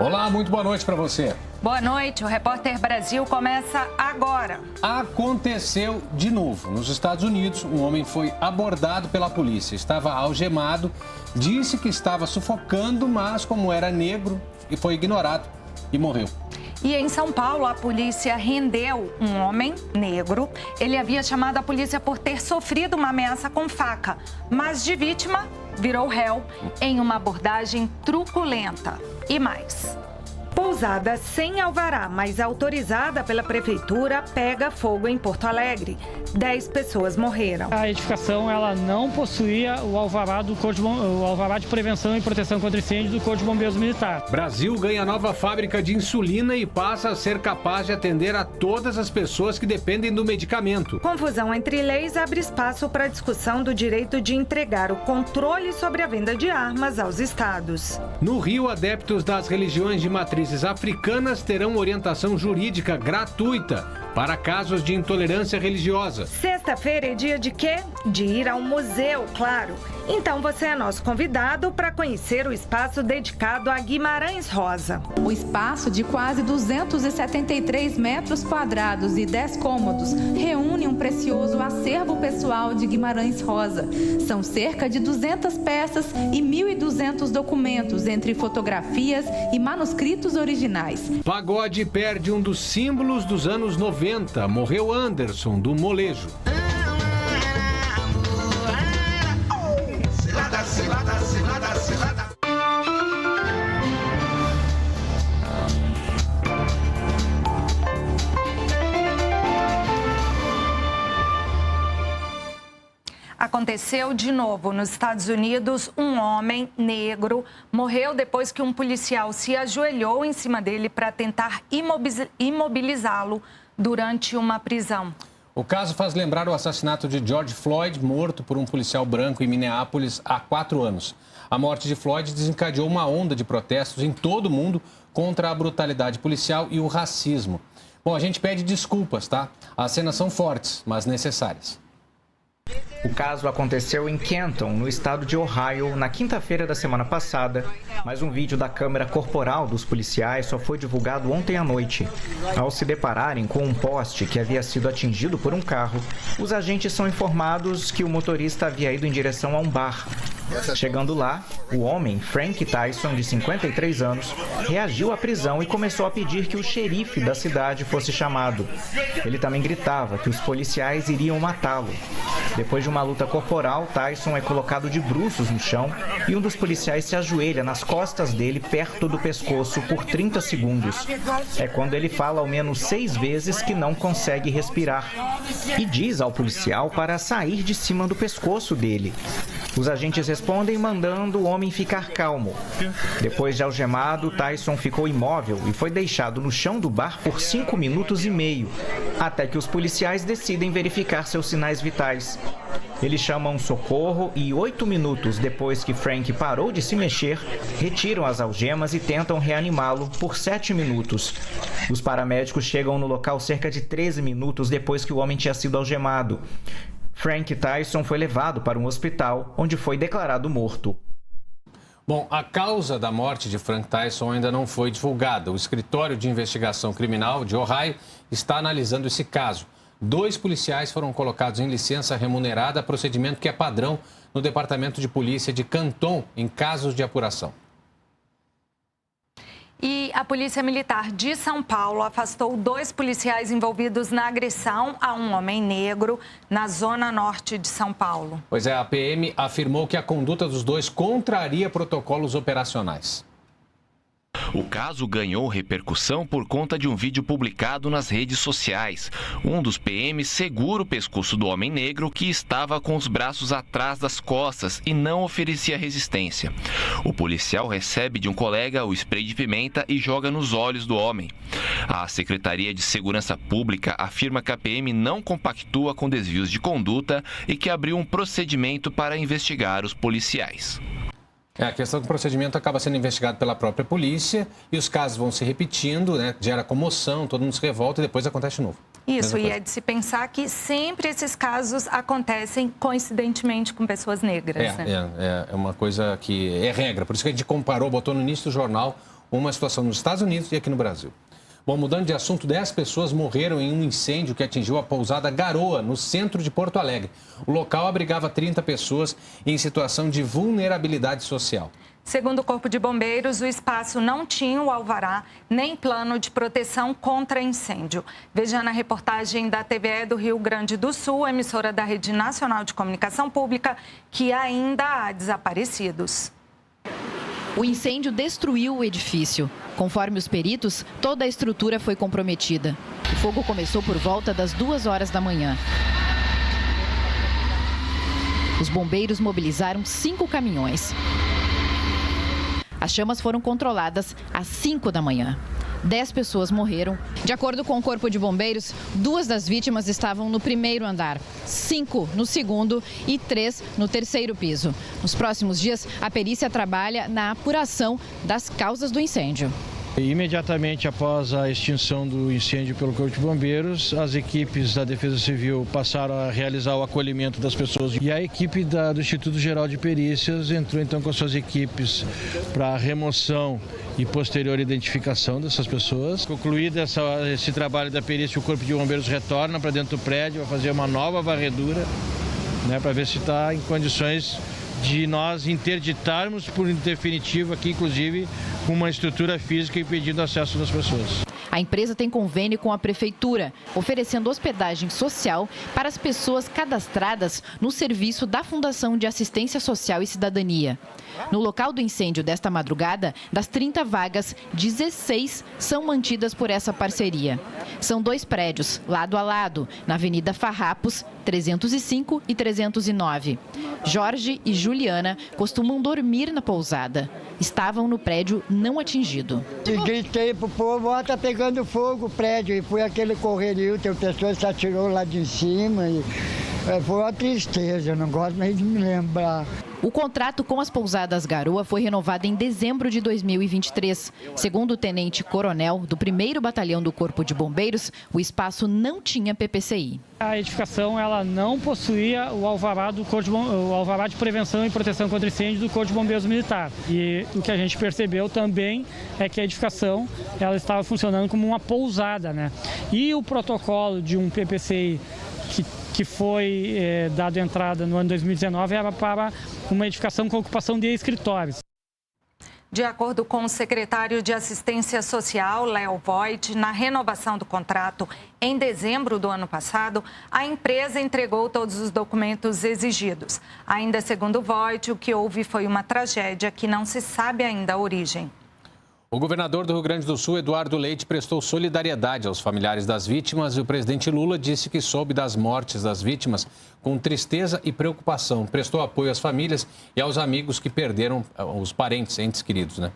Olá, muito boa noite para você. Boa noite, o Repórter Brasil começa agora. Aconteceu de novo. Nos Estados Unidos, um homem foi abordado pela polícia. Estava algemado, disse que estava sufocando, mas como era negro, foi ignorado e morreu. E em São Paulo, a polícia rendeu um homem negro. Ele havia chamado a polícia por ter sofrido uma ameaça com faca, mas de vítima virou réu em uma abordagem truculenta. E mais. Pousada sem alvará, mas autorizada pela prefeitura, pega fogo em Porto Alegre. 10 pessoas morreram. A edificação ela não possuía o alvará o alvará de prevenção e proteção contra incêndio do Corpo de Bombeiros Militar. Brasil ganha nova fábrica de insulina e passa a ser capaz de atender a todas as pessoas que dependem do medicamento. Confusão entre leis abre espaço para a discussão do direito de entregar o controle sobre a venda de armas aos estados. No Rio, adeptos das religiões de matrizes africanas terão orientação jurídica gratuita para casos de intolerância religiosa. Sexta-feira é dia de quê? De ir ao museu, claro. Então você é nosso convidado para conhecer o espaço dedicado a Guimarães Rosa. O espaço de quase 273 metros quadrados e 10 cômodos reúne um precioso acervo pessoal de Guimarães Rosa. São cerca de 200 peças e 1.200 documentos, entre fotografias e manuscritos originais. Pagode perde um dos símbolos dos anos 90. Morreu Anderson, do molejo. Aconteceu de novo nos Estados Unidos. Um homem negro morreu depois que um policial se ajoelhou em cima dele para tentar imobilizá-lo durante uma prisão. O caso faz lembrar o assassinato de George Floyd, morto por um policial branco em Minneapolis há 4 anos. A morte de Floyd desencadeou uma onda de protestos em todo o mundo contra a brutalidade policial e o racismo. Bom, a gente pede desculpas, tá? As cenas são fortes, mas necessárias. O caso aconteceu em Kenton, no estado de Ohio, na quinta-feira da semana passada, mas um vídeo da câmera corporal dos policiais só foi divulgado ontem à noite. Ao se depararem com um poste que havia sido atingido por um carro, os agentes são informados que o motorista havia ido em direção a um bar. Chegando lá, o homem, Frank Tyson, de 53 anos, reagiu à prisão e começou a pedir que o xerife da cidade fosse chamado. Ele também gritava que os policiais iriam matá-lo. Depois de uma luta corporal, Tyson é colocado de bruços no chão e um dos policiais se ajoelha nas costas dele, perto do pescoço, por 30 segundos. É quando ele fala ao menos 6 vezes que não consegue respirar e diz ao policial para sair de cima do pescoço dele. Os agentes respondem mandando o homem ficar calmo. Depois de algemado, Tyson ficou imóvel e foi deixado no chão do bar por 5 minutos e meio, até que os policiais decidem verificar seus sinais vitais. Eles chamam socorro e 8 minutos depois que Frank parou de se mexer, retiram as algemas e tentam reanimá-lo por 7 minutos. Os paramédicos chegam no local cerca de 13 minutos depois que o homem tinha sido algemado. Frank Tyson foi levado para um hospital, onde foi declarado morto. Bom, a causa da morte de Frank Tyson ainda não foi divulgada. O Escritório de Investigação Criminal de Ohio está analisando esse caso. 2 policiais foram colocados em licença remunerada, procedimento que é padrão no Departamento de Polícia de Canton em casos de apuração. E a Polícia Militar de São Paulo afastou 2 policiais envolvidos na agressão a um homem negro na zona norte de São Paulo. Pois é, a PM afirmou que a conduta dos 2 contraria protocolos operacionais. O caso ganhou repercussão por conta de um vídeo publicado nas redes sociais. Um dos PMs segura o pescoço do homem negro que estava com os braços atrás das costas e não oferecia resistência. O policial recebe de um colega o spray de pimenta e joga nos olhos do homem. A Secretaria de Segurança Pública afirma que a PM não compactua com desvios de conduta e que abriu um procedimento para investigar os policiais. A questão do procedimento acaba sendo investigado pela própria polícia e os casos vão se repetindo, né? Gera comoção, todo mundo se revolta e depois acontece de novo. Isso, e é de se pensar que sempre esses casos acontecem coincidentemente com pessoas negras. É uma coisa que é regra. Por isso que a gente comparou, botou no início do jornal uma situação nos Estados Unidos e aqui no Brasil. Bom, mudando de assunto, 10 pessoas morreram em um incêndio que atingiu a pousada Garoa, no centro de Porto Alegre. O local abrigava 30 pessoas em situação de vulnerabilidade social. Segundo o Corpo de Bombeiros, o espaço não tinha o alvará nem plano de proteção contra incêndio. Veja na reportagem da TVE do Rio Grande do Sul, emissora da Rede Nacional de Comunicação Pública, que ainda há desaparecidos. O incêndio destruiu o edifício. Conforme os peritos, toda a estrutura foi comprometida. O fogo começou por volta das 2 horas da manhã. Os bombeiros mobilizaram 5 caminhões. As chamas foram controladas às 5 da manhã. 10 pessoas morreram. De acordo com o Corpo de Bombeiros, 2 das vítimas estavam no primeiro andar, 5 no segundo e 3 no terceiro piso. Nos próximos dias, a perícia trabalha na apuração das causas do incêndio. Imediatamente após a extinção do incêndio pelo Corpo de Bombeiros, as equipes da Defesa Civil passaram a realizar o acolhimento das pessoas e a equipe do Instituto Geral de Perícias entrou então com suas equipes para a remoção e posterior identificação dessas pessoas. Concluído esse trabalho da perícia, o Corpo de Bombeiros retorna para dentro do prédio, vai fazer uma nova varredura, para ver se está em condições de nós interditarmos por definitivo aqui, inclusive, com uma estrutura física impedindo o acesso das pessoas. A empresa tem convênio com a prefeitura, oferecendo hospedagem social para as pessoas cadastradas no serviço da Fundação de Assistência Social e Cidadania. No local do incêndio desta madrugada, das 30 vagas, 16 são mantidas por essa parceria. São 2 prédios, lado a lado, na Avenida Farrapos, 305 e 309. Jorge e Juliana costumam dormir na pousada. Estavam no prédio não atingido. Gritei pro povo, ó, tá pegando fogo o prédio. E foi aquele correrio, tem pessoas que se atirou lá de cima. E foi uma tristeza, eu não gosto nem de me lembrar. O contrato com as pousadas Garoa foi renovado em dezembro de 2023. Segundo o tenente-coronel do 1º Batalhão do Corpo de Bombeiros, o espaço não tinha PPCI. A edificação ela não possuía o alvará o alvará de prevenção e proteção contra incêndio do Corpo de Bombeiros Militar. E o que a gente percebeu também é que a edificação ela estava funcionando como uma pousada, né? E o protocolo de um PPCI que foi dado entrada no ano 2019 era para uma edificação com ocupação de escritórios. De acordo com o secretário de Assistência Social, Léo Voigt, na renovação do contrato em dezembro do ano passado, a empresa entregou todos os documentos exigidos. Ainda segundo Voigt, o que houve foi uma tragédia que não se sabe ainda a origem. O governador do Rio Grande do Sul, Eduardo Leite, prestou solidariedade aos familiares das vítimas e o presidente Lula disse que soube das mortes das vítimas com tristeza e preocupação. Prestou apoio às famílias e aos amigos que perderam os parentes, entes queridos, né?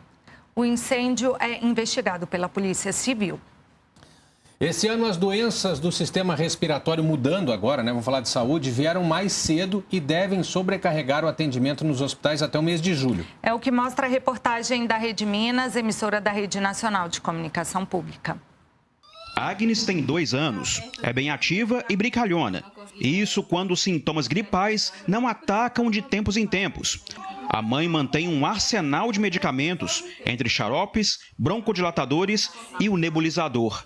O incêndio é investigado pela Polícia Civil. Esse ano, as doenças do sistema respiratório mudando agora, né? Vamos falar de saúde, vieram mais cedo e devem sobrecarregar o atendimento nos hospitais até o mês de julho. É o que mostra a reportagem da Rede Minas, emissora da Rede Nacional de Comunicação Pública. Agnes tem 2 anos, é bem ativa e brincalhona. Isso quando os sintomas gripais não atacam de tempos em tempos. A mãe mantém um arsenal de medicamentos, entre xaropes, broncodilatadores e o nebulizador.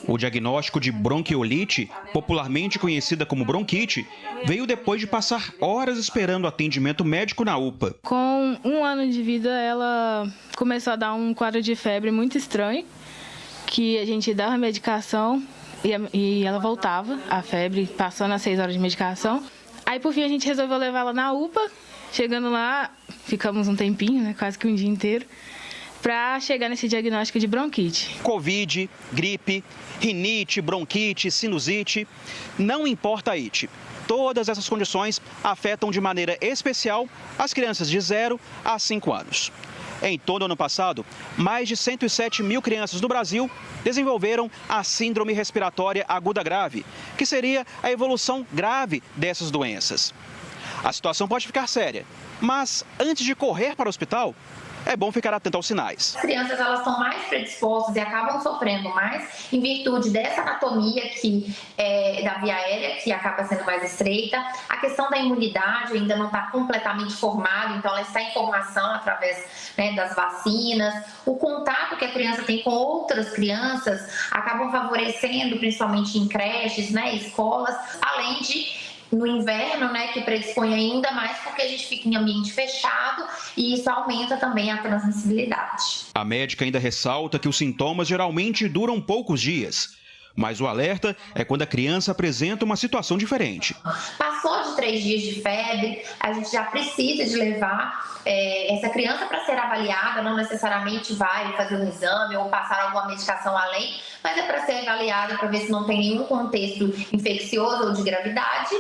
O diagnóstico de bronquiolite, popularmente conhecida como bronquite, veio depois de passar horas esperando atendimento médico na UPA. Com 1 ano de vida, ela começou a dar um quadro de febre muito estranho, que a gente dava medicação e ela voltava, a febre, passando as 6 horas de medicação. Aí, por fim, a gente resolveu levar ela na UPA. Chegando lá, ficamos um tempinho, né, quase que um dia inteiro, para chegar nesse diagnóstico de bronquite. Covid, gripe, rinite, bronquite, sinusite, não importa a IT. Todas essas condições afetam de maneira especial as crianças de 0 a 5 anos. Em todo o ano passado, mais de 107 mil crianças no Brasil desenvolveram a síndrome respiratória aguda grave, que seria a evolução grave dessas doenças. A situação pode ficar séria Mas antes de correr para o hospital, é bom ficar atento aos sinais. As crianças elas estão mais predispostas e acabam sofrendo mais em virtude dessa anatomia da via aérea, que acaba sendo mais estreita. A questão da imunidade ainda não está completamente formada, então ela está em formação através das vacinas. O contato que a criança tem com outras crianças acabam favorecendo, principalmente em creches, escolas, além de no inverno, que predispõe ainda mais porque a gente fica em ambiente fechado e isso aumenta também a transmissibilidade. A médica ainda ressalta que os sintomas geralmente duram poucos dias, mas o alerta é quando a criança apresenta uma situação diferente. Passou de 3 dias de febre, a gente já precisa de levar essa criança para ser avaliada, não necessariamente vai fazer um exame ou passar alguma medicação além, mas é para ser avaliada para ver se não tem nenhum contexto infeccioso ou de gravidade,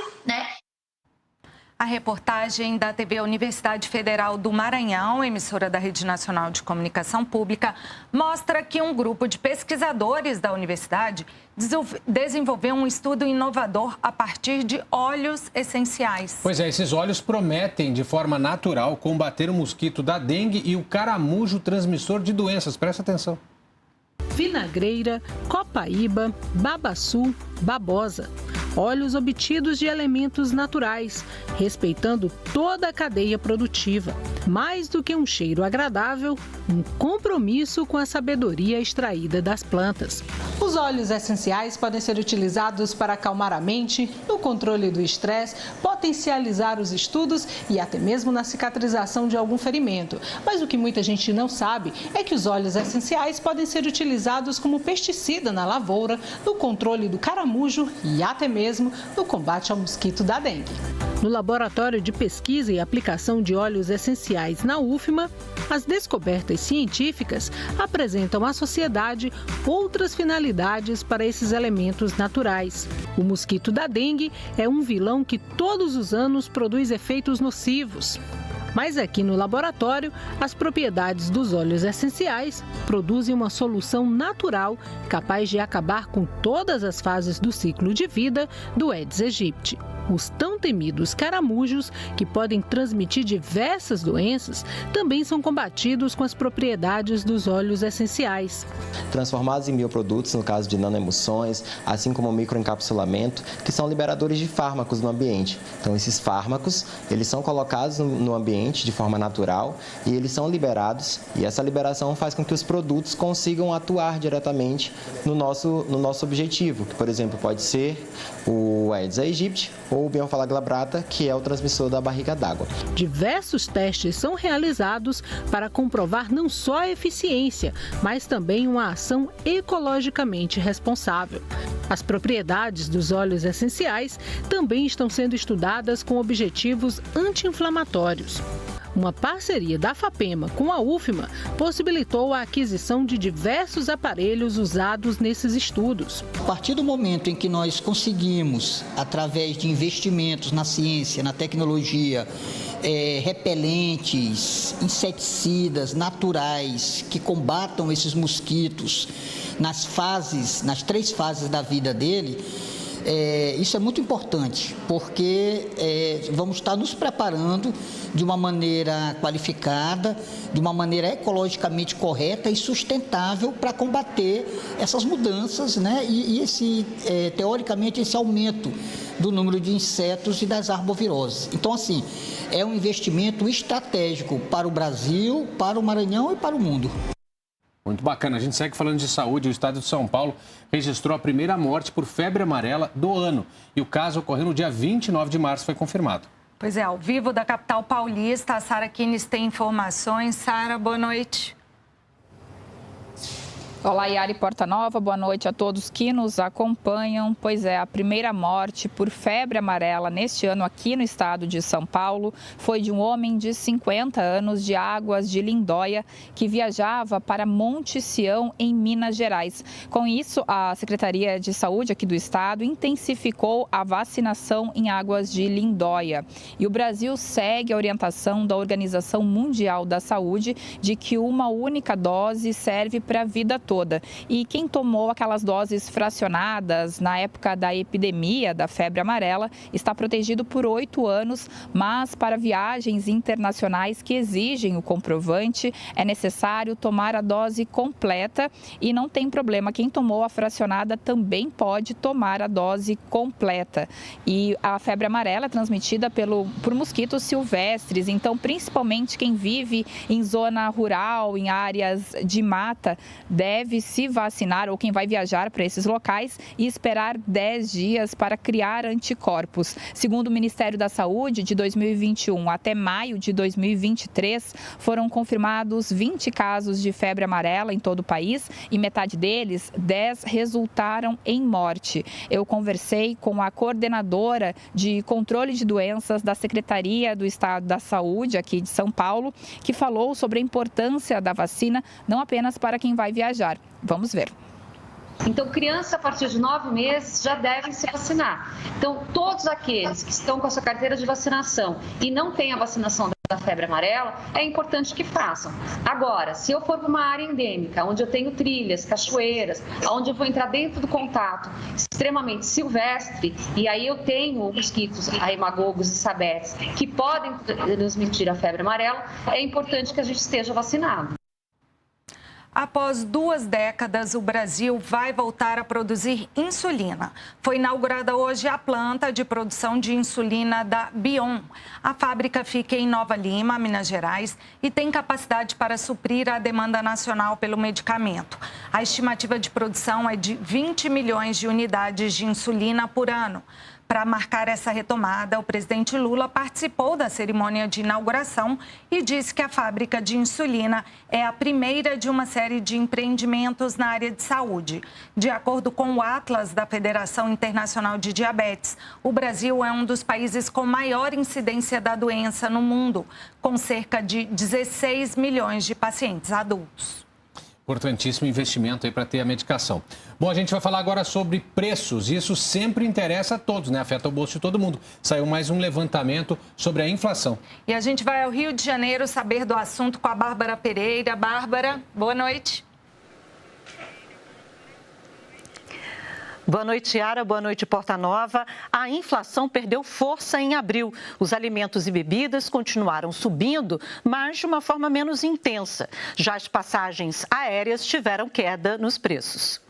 A reportagem da TV Universidade Federal do Maranhão, emissora da Rede Nacional de Comunicação Pública, mostra que um grupo de pesquisadores da universidade desenvolveu um estudo inovador a partir de óleos essenciais. Pois é, esses óleos prometem, de forma natural, combater o mosquito da dengue e o caramujo transmissor de doenças. Presta atenção. Vinagreira, copaíba, babaçu, babosa. Óleos obtidos de elementos naturais, respeitando toda a cadeia produtiva. Mais do que um cheiro agradável, um compromisso com a sabedoria extraída das plantas. Os óleos essenciais podem ser utilizados para acalmar a mente, no controle do estresse, potencializar os estudos e até mesmo na cicatrização de algum ferimento. Mas o que muita gente não sabe é que os óleos essenciais podem ser utilizados como pesticida na lavoura, no controle do caramujo e até mesmo no combate ao mosquito da dengue. No Laboratório de Pesquisa e Aplicação de Óleos Essenciais na UFMA, as descobertas científicas apresentam à sociedade outras finalidades para esses elementos naturais. O mosquito da dengue é um vilão que todos os anos produz efeitos nocivos. Mas aqui no laboratório, as propriedades dos óleos essenciais produzem uma solução natural capaz de acabar com todas as fases do ciclo de vida do Aedes aegypti. Os tão temidos caramujos, que podem transmitir diversas doenças, também são combatidos com as propriedades dos óleos essenciais. Transformados em bioprodutos, no caso de nanoemulsões, assim como microencapsulamento, que são liberadores de fármacos no ambiente. Então, esses fármacos, eles são colocados no ambiente de forma natural e eles são liberados, e essa liberação faz com que os produtos consigam atuar diretamente no nosso objetivo, que, por exemplo, pode ser o Aedes aegypti ou o Bionfala glabrata, que é o transmissor da barriga d'água. Diversos testes são realizados para comprovar não só a eficiência, mas também uma ação ecologicamente responsável. As propriedades dos óleos essenciais também estão sendo estudadas com objetivos anti-inflamatórios. Uma parceria da FAPEMA com a UFMA possibilitou a aquisição de diversos aparelhos usados nesses estudos. A partir do momento em que nós conseguimos, através de investimentos na ciência, na tecnologia, repelentes, inseticidas naturais que combatam esses mosquitos nas 3 fases da vida dele, isso é muito importante, porque vamos estar nos preparando de uma maneira qualificada, de uma maneira ecologicamente correta e sustentável para combater essas mudanças, e teoricamente, esse aumento do número de insetos e das arboviroses. Então, assim, é um investimento estratégico para o Brasil, para o Maranhão e para o mundo. Muito bacana. A gente segue falando de saúde. O estado de São Paulo registrou a primeira morte por febre amarela do ano. E o caso ocorreu no dia 29 de março, foi confirmado. Pois é, ao vivo da capital paulista, a Sara Kines tem informações. Sara, boa noite. Olá, Yari Portanova, boa noite a todos que nos acompanham. Pois é, a primeira morte por febre amarela neste ano aqui no estado de São Paulo foi de um homem de 50 anos de Águas de Lindóia que viajava para Monte Sião, em Minas Gerais. Com isso, a Secretaria de Saúde aqui do estado intensificou a vacinação em Águas de Lindóia. E o Brasil segue a orientação da Organização Mundial da Saúde de que uma única dose serve para a vida toda. toda. E quem tomou aquelas doses fracionadas na época da epidemia da febre amarela está protegido por 8 anos, mas para viagens internacionais que exigem o comprovante é necessário tomar a dose completa e não tem problema. Quem tomou a fracionada também pode tomar a dose completa. E a febre amarela é transmitida por mosquitos silvestres, então principalmente quem vive em zona rural, em áreas de mata, deve se vacinar, ou quem vai viajar para esses locais e esperar 10 dias para criar anticorpos. Segundo o Ministério da Saúde, de 2021 até maio de 2023, foram confirmados 20 casos de febre amarela em todo o país e metade deles, 10, resultaram em morte. Eu conversei com a coordenadora de controle de doenças da Secretaria do Estado da Saúde, aqui de São Paulo, que falou sobre a importância da vacina, não apenas para quem vai viajar. Vamos ver. Então, crianças a partir de 9 meses já devem se vacinar. Então, todos aqueles que estão com a sua carteira de vacinação e não têm a vacinação da febre amarela, é importante que façam. Agora, se eu for para uma área endêmica, onde eu tenho trilhas, cachoeiras, onde eu vou entrar dentro do contato extremamente silvestre, e aí eu tenho mosquitos, haemagogos e sabetes, que podem transmitir a febre amarela, é importante que a gente esteja vacinado. Após 2 décadas, o Brasil vai voltar a produzir insulina. Foi inaugurada hoje a planta de produção de insulina da Bion. A fábrica fica em Nova Lima, Minas Gerais, e tem capacidade para suprir a demanda nacional pelo medicamento. A estimativa de produção é de 20 milhões de unidades de insulina por ano. Para marcar essa retomada, o presidente Lula participou da cerimônia de inauguração e disse que a fábrica de insulina é a primeira de uma série de empreendimentos na área de saúde. De acordo com o Atlas da Federação Internacional de Diabetes, o Brasil é um dos países com maior incidência da doença no mundo, com cerca de 16 milhões de pacientes adultos. Importantíssimo investimento aí para ter a medicação. Bom, a gente vai falar agora sobre preços. Isso sempre interessa a todos, né? Afeta o bolso de todo mundo. Saiu mais um levantamento sobre a inflação. E a gente vai ao Rio de Janeiro saber do assunto com a Bárbara Pereira. Bárbara, boa noite. Boa noite, Yara. Boa noite, Porta Nova. A inflação perdeu força em abril. Os alimentos e bebidas continuaram subindo, mas de uma forma menos intensa. Já as passagens aéreas tiveram queda nos preços.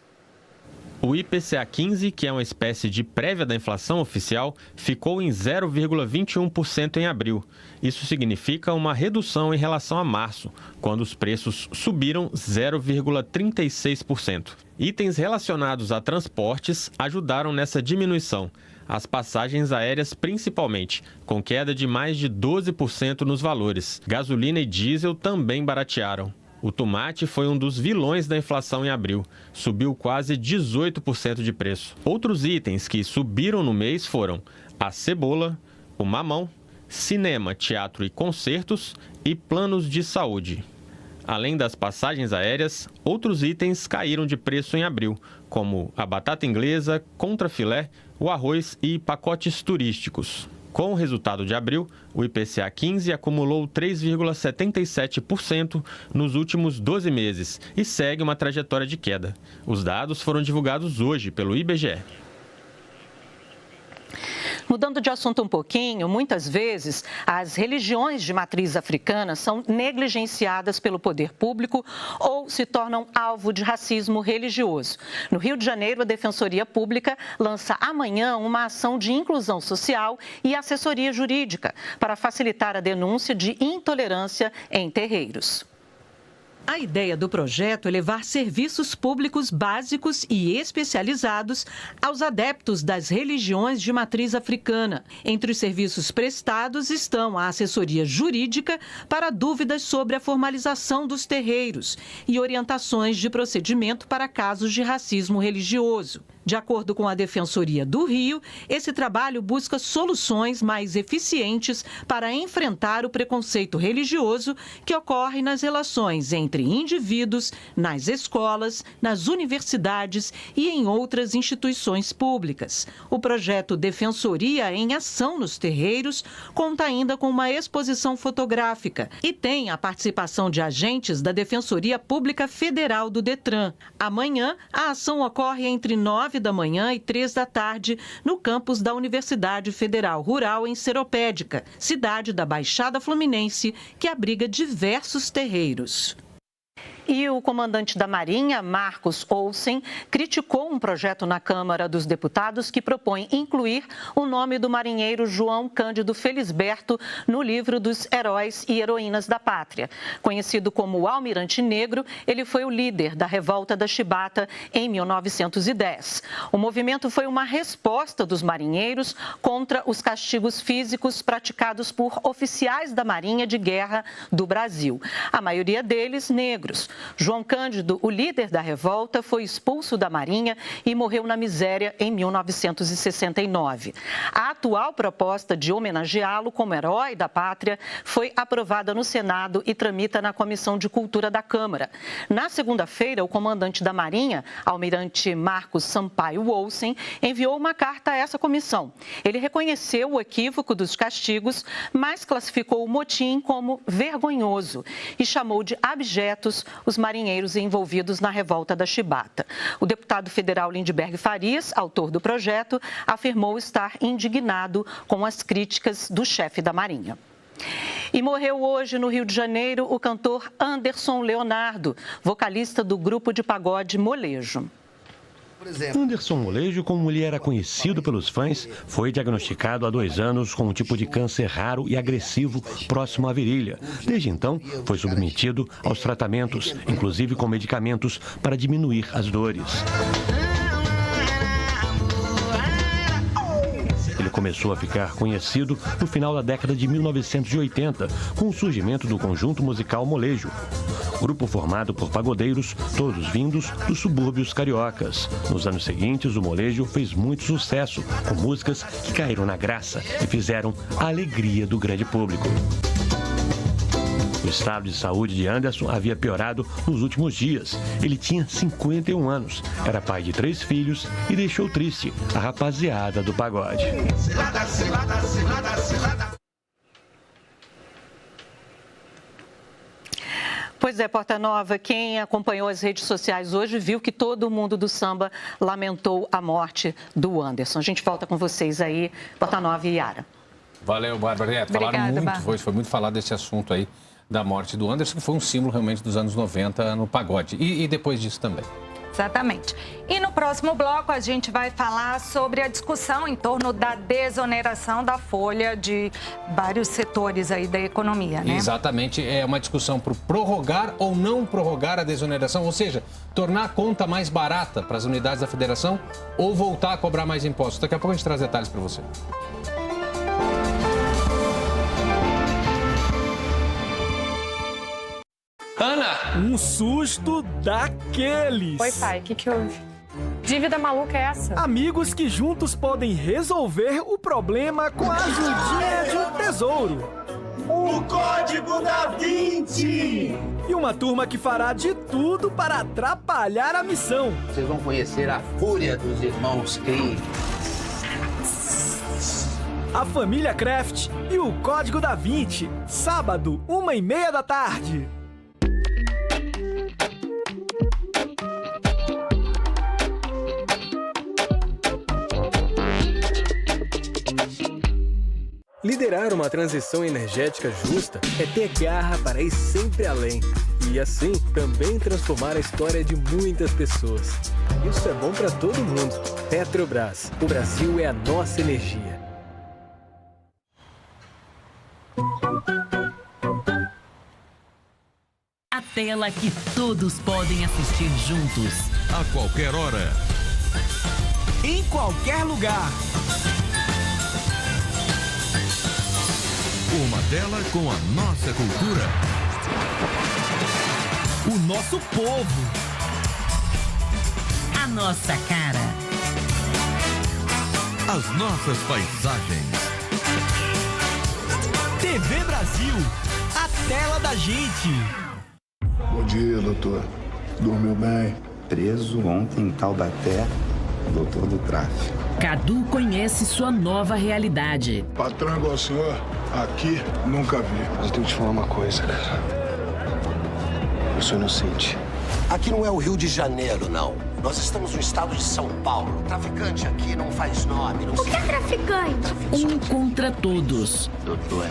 O IPCA 15, que é uma espécie de prévia da inflação oficial, ficou em 0,21% em abril. Isso significa uma redução em relação a março, quando os preços subiram 0,36%. Itens relacionados a transportes ajudaram nessa diminuição. As passagens aéreas principalmente, com queda de mais de 12% nos valores. Gasolina e diesel também baratearam. O tomate foi um dos vilões da inflação em abril. Subiu quase 18% de preço. Outros itens que subiram no mês foram a cebola, o mamão, cinema, teatro e concertos e planos de saúde. Além das passagens aéreas, outros itens caíram de preço em abril, como a batata inglesa, contrafilé, o arroz e pacotes turísticos. Com o resultado de abril, o IPCA 15 acumulou 3,77% nos últimos 12 meses e segue uma trajetória de queda. Os dados foram divulgados hoje pelo IBGE. Mudando de assunto um pouquinho, muitas vezes as religiões de matriz africana são negligenciadas pelo poder público ou se tornam alvo de racismo religioso. No Rio de Janeiro, a Defensoria Pública lança amanhã uma ação de inclusão social e assessoria jurídica para facilitar a denúncia de intolerância em terreiros. A ideia do projeto é levar serviços públicos básicos e especializados aos adeptos das religiões de matriz africana. Entre os serviços prestados estão a assessoria jurídica para dúvidas sobre a formalização dos terreiros e orientações de procedimento para casos de racismo religioso. De acordo com a Defensoria do Rio, esse trabalho busca soluções mais eficientes para enfrentar o preconceito religioso que ocorre nas relações entre indivíduos, nas escolas, nas universidades e em outras instituições públicas. O projeto Defensoria em Ação nos Terreiros conta ainda com uma exposição fotográfica e tem a participação de agentes da Defensoria Pública Federal do Detran. Amanhã, a ação ocorre entre 9 da manhã e 3 da tarde no campus da Universidade Federal Rural em Seropédica, cidade da Baixada Fluminense, que abriga diversos terreiros. E o comandante da Marinha, Marcos Olsen, criticou um projeto na Câmara dos Deputados que propõe incluir o nome do marinheiro João Cândido Felisberto no livro dos Heróis e Heroínas da Pátria. Conhecido como o Almirante Negro, ele foi o líder da Revolta da Chibata em 1910. O movimento foi uma resposta dos marinheiros contra os castigos físicos praticados por oficiais da Marinha de Guerra do Brasil, a maioria deles negros. João Cândido, o líder da revolta, foi expulso da Marinha e morreu na miséria em 1969. A atual proposta de homenageá-lo como herói da pátria foi aprovada no Senado e tramita na Comissão de Cultura da Câmara. Na segunda-feira, o comandante da Marinha, almirante Marcos Sampaio Olsen, enviou uma carta a essa comissão. Ele reconheceu o equívoco dos castigos, mas classificou o motim como vergonhoso e chamou de abjetos os marinheiros envolvidos na revolta da Chibata. O deputado federal Lindbergh Farias, autor do projeto, afirmou estar indignado com as críticas do chefe da Marinha. E morreu hoje no Rio de Janeiro o cantor Anderson Leonardo, vocalista do grupo de pagode Molejo. Anderson Molejo, como ele era conhecido pelos fãs, foi diagnosticado há 2 anos com um tipo de câncer raro e agressivo próximo à virilha. Desde então, foi submetido aos tratamentos, inclusive com medicamentos para diminuir as dores. Ele começou a ficar conhecido no final da década de 1980, com o surgimento do conjunto musical Molejo, grupo formado por pagodeiros, todos vindos dos subúrbios cariocas. Nos anos seguintes, o Molejo fez muito sucesso, com músicas que caíram na graça e fizeram a alegria do grande público. O estado de saúde de Anderson havia piorado nos últimos dias. Ele tinha 51 anos, era pai de 3 filhos e deixou triste a rapaziada do pagode. Pois é, Porta Nova, quem acompanhou as redes sociais hoje viu que todo mundo do samba lamentou a morte do Anderson. A gente volta com vocês aí, Porta Nova e Yara. Valeu, Bárbara. Falaram muito, foi muito falado desse assunto aí da morte do Anderson, que foi um símbolo realmente dos anos 90 no pagode. E depois disso também. Exatamente. E no próximo bloco a gente vai falar sobre a discussão em torno da desoneração da folha de vários setores aí da economia, né? Exatamente, é uma discussão para prorrogar ou não prorrogar a desoneração, ou seja, tornar a conta mais barata para as unidades da federação ou voltar a cobrar mais impostos. Daqui a pouco a gente traz detalhes para você. Ana! Um susto daqueles! Oi, pai, o que houve? Dívida maluca é essa? Amigos que juntos podem resolver o problema com a ajudinha de um tesouro. O Código da Vinci! E uma turma que fará de tudo para atrapalhar a missão. Vocês vão conhecer a fúria dos irmãos Kree. A Família Kraft e o Código da Vinci. Sábado, 1h30 da tarde. Liderar uma transição energética justa é ter garra para ir sempre além. E assim, também transformar a história de muitas pessoas. Isso é bom para todo mundo. Petrobras. O Brasil é a nossa energia. A tela que todos podem assistir juntos. A qualquer hora. Em qualquer lugar. Uma tela com a nossa cultura. O nosso povo. A nossa cara. as nossas paisagens. TV Brasil, a tela da gente. Bom dia, doutor. Dormiu bem? Preso ontem em Taubaté, doutor do tráfico. Cadu conhece sua nova realidade. Patrão igual o senhor, aqui nunca vi. Mas eu tenho que te falar uma coisa, cara. Eu sou inocente. Aqui não é o Rio de Janeiro, não. Nós estamos no estado de São Paulo. O traficante aqui não faz nome, não sei. O que é traficante? Um contra todos. Doutor,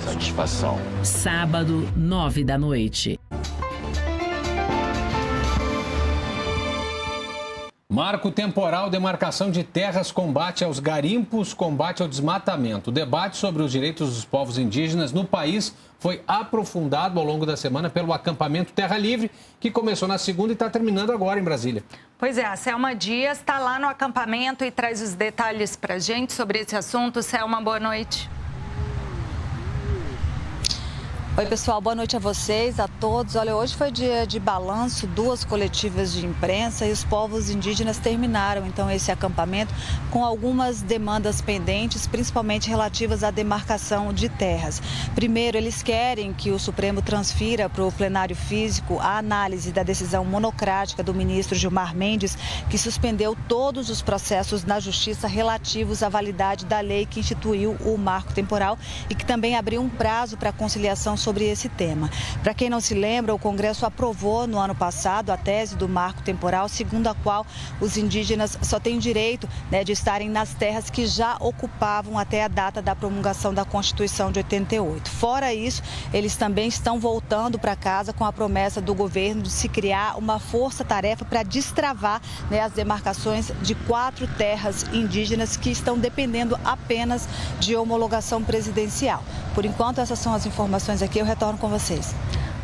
satisfação. Sábado, 21h. Marco temporal, demarcação de terras, combate aos garimpos, combate ao desmatamento. O debate sobre os direitos dos povos indígenas no país foi aprofundado ao longo da semana pelo acampamento Terra Livre, que começou na segunda e está terminando agora em Brasília. Pois é, a Selma Dias está lá no acampamento e traz os detalhes para a gente sobre esse assunto. Selma, boa noite. Oi, pessoal, boa noite a vocês, a todos. Olha, hoje foi dia de balanço, 2 coletivas de imprensa e os povos indígenas terminaram, então, esse acampamento com algumas demandas pendentes, principalmente relativas à demarcação de terras. Primeiro, eles querem que o Supremo transfira para o plenário físico a análise da decisão monocrática do ministro Gilmar Mendes, que suspendeu todos os processos na Justiça relativos à validade da lei que instituiu o marco temporal e que também abriu um prazo para conciliação sobre esse tema. Para quem não se lembra, o Congresso aprovou no ano passado a tese do marco temporal, segundo a qual os indígenas só têm direito, de estarem nas terras que já ocupavam até a data da promulgação da Constituição de 88. Fora isso, eles também estão voltando para casa com a promessa do governo de se criar uma força-tarefa para destravar as demarcações de 4 terras indígenas que estão dependendo apenas de homologação presidencial. Por enquanto, essas são as informações aqui. Eu retorno com vocês.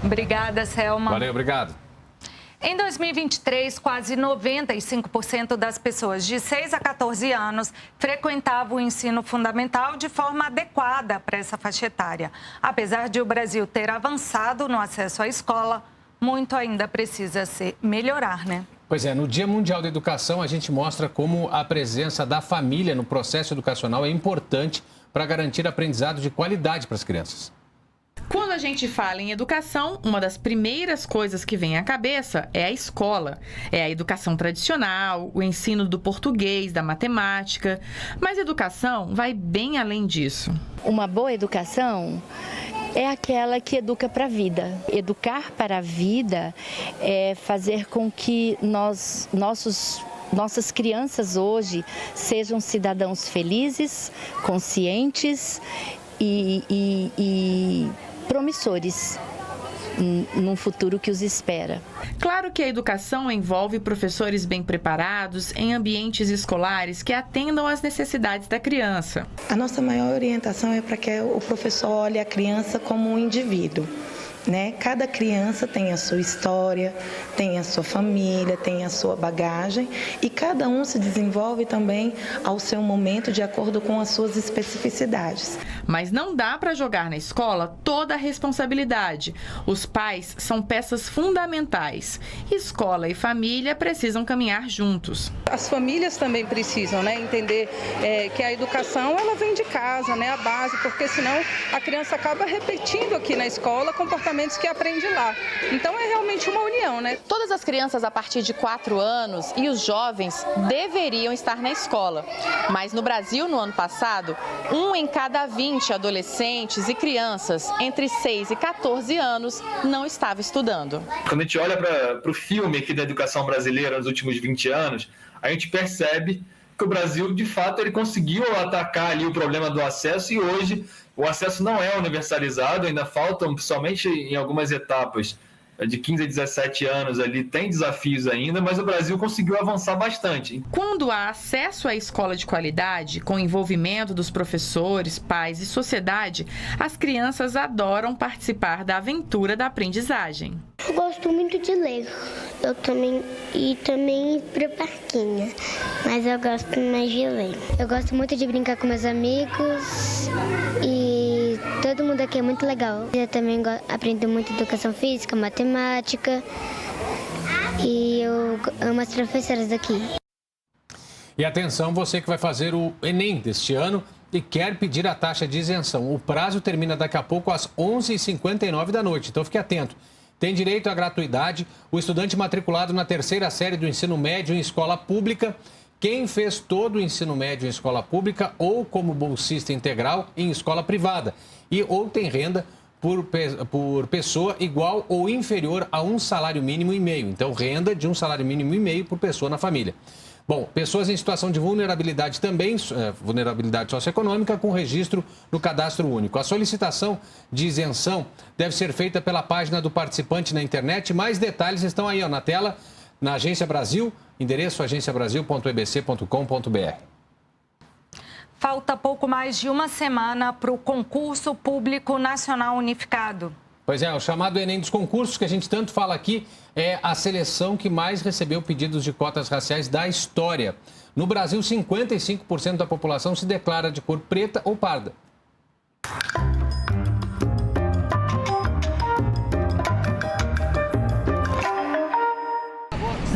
Obrigada, Selma. Valeu, obrigado. Em 2023, quase 95% das pessoas de 6 a 14 anos frequentavam o ensino fundamental de forma adequada para essa faixa etária. Apesar de o Brasil ter avançado no acesso à escola, muito ainda precisa se melhorar, né? Pois é, no Dia Mundial da Educação, a gente mostra como a presença da família no processo educacional é importante para garantir aprendizado de qualidade para as crianças. Quando a gente fala em educação, uma das primeiras coisas que vem à cabeça é a escola. É a educação tradicional, o ensino do português, da matemática. Mas educação vai bem além disso. Uma boa educação é aquela que educa para a vida. Educar para a vida é fazer com que nossas crianças hoje sejam cidadãos felizes, conscientes e promissores num futuro que os espera. Claro que a educação envolve professores bem preparados em ambientes escolares que atendam às necessidades da criança. A nossa maior orientação é para que o professor olhe a criança como um indivíduo. Cada criança tem a sua história, tem a sua família, tem a sua bagagem e cada um se desenvolve também ao seu momento de acordo com as suas especificidades. Mas não dá para jogar na escola toda a responsabilidade. Os pais são peças fundamentais. Escola e família precisam caminhar juntos. As famílias também precisam entender que a educação ela vem de casa, a base, porque senão a criança acaba repetindo aqui na escola comportamentos que aprende lá. Então é realmente uma união, Todas as crianças a partir de 4 anos e os jovens deveriam estar na escola. Mas no Brasil, no ano passado, 1 em cada 20 adolescentes e crianças entre 6 e 14 anos não estava estudando. Quando a gente olha para o filme aqui da educação brasileira nos últimos 20 anos, a gente percebe que o Brasil, de fato, ele conseguiu atacar ali o problema do acesso e hoje o acesso não é universalizado, ainda faltam, somente em algumas etapas, de 15 a 17 anos ali, tem desafios ainda, mas o Brasil conseguiu avançar bastante. Quando há acesso à escola de qualidade, com envolvimento dos professores, pais e sociedade, as crianças adoram participar da aventura da aprendizagem. Eu gosto muito de ler, também ir para o parquinho, mas eu gosto mais de ler. Eu gosto muito de brincar com meus amigos e todo mundo aqui é muito legal. Eu também aprendo muito educação física, matemática e eu amo as professoras daqui. E atenção, você que vai fazer o Enem deste ano e quer pedir a taxa de isenção. O prazo termina daqui a pouco às 11h59 da noite, então fique atento. Tem direito à gratuidade o estudante matriculado na terceira série do ensino médio em escola pública, quem fez todo o ensino médio em escola pública ou como bolsista integral em escola privada ou tem renda por pessoa igual ou inferior a um salário mínimo e meio. Então, renda de um salário mínimo e meio por pessoa na família. Bom, pessoas em situação de vulnerabilidade também, vulnerabilidade socioeconômica, com registro no cadastro único. A solicitação de isenção deve ser feita pela página do participante na internet. Mais detalhes estão aí na tela, na Agência Brasil, endereço agenciabrasil.ebc.com.br. Falta pouco mais de uma semana para o concurso público nacional unificado. Pois é, o chamado Enem dos concursos, que a gente tanto fala aqui, é a seleção que mais recebeu pedidos de cotas raciais da história. No Brasil, 55% da população se declara de cor preta ou parda.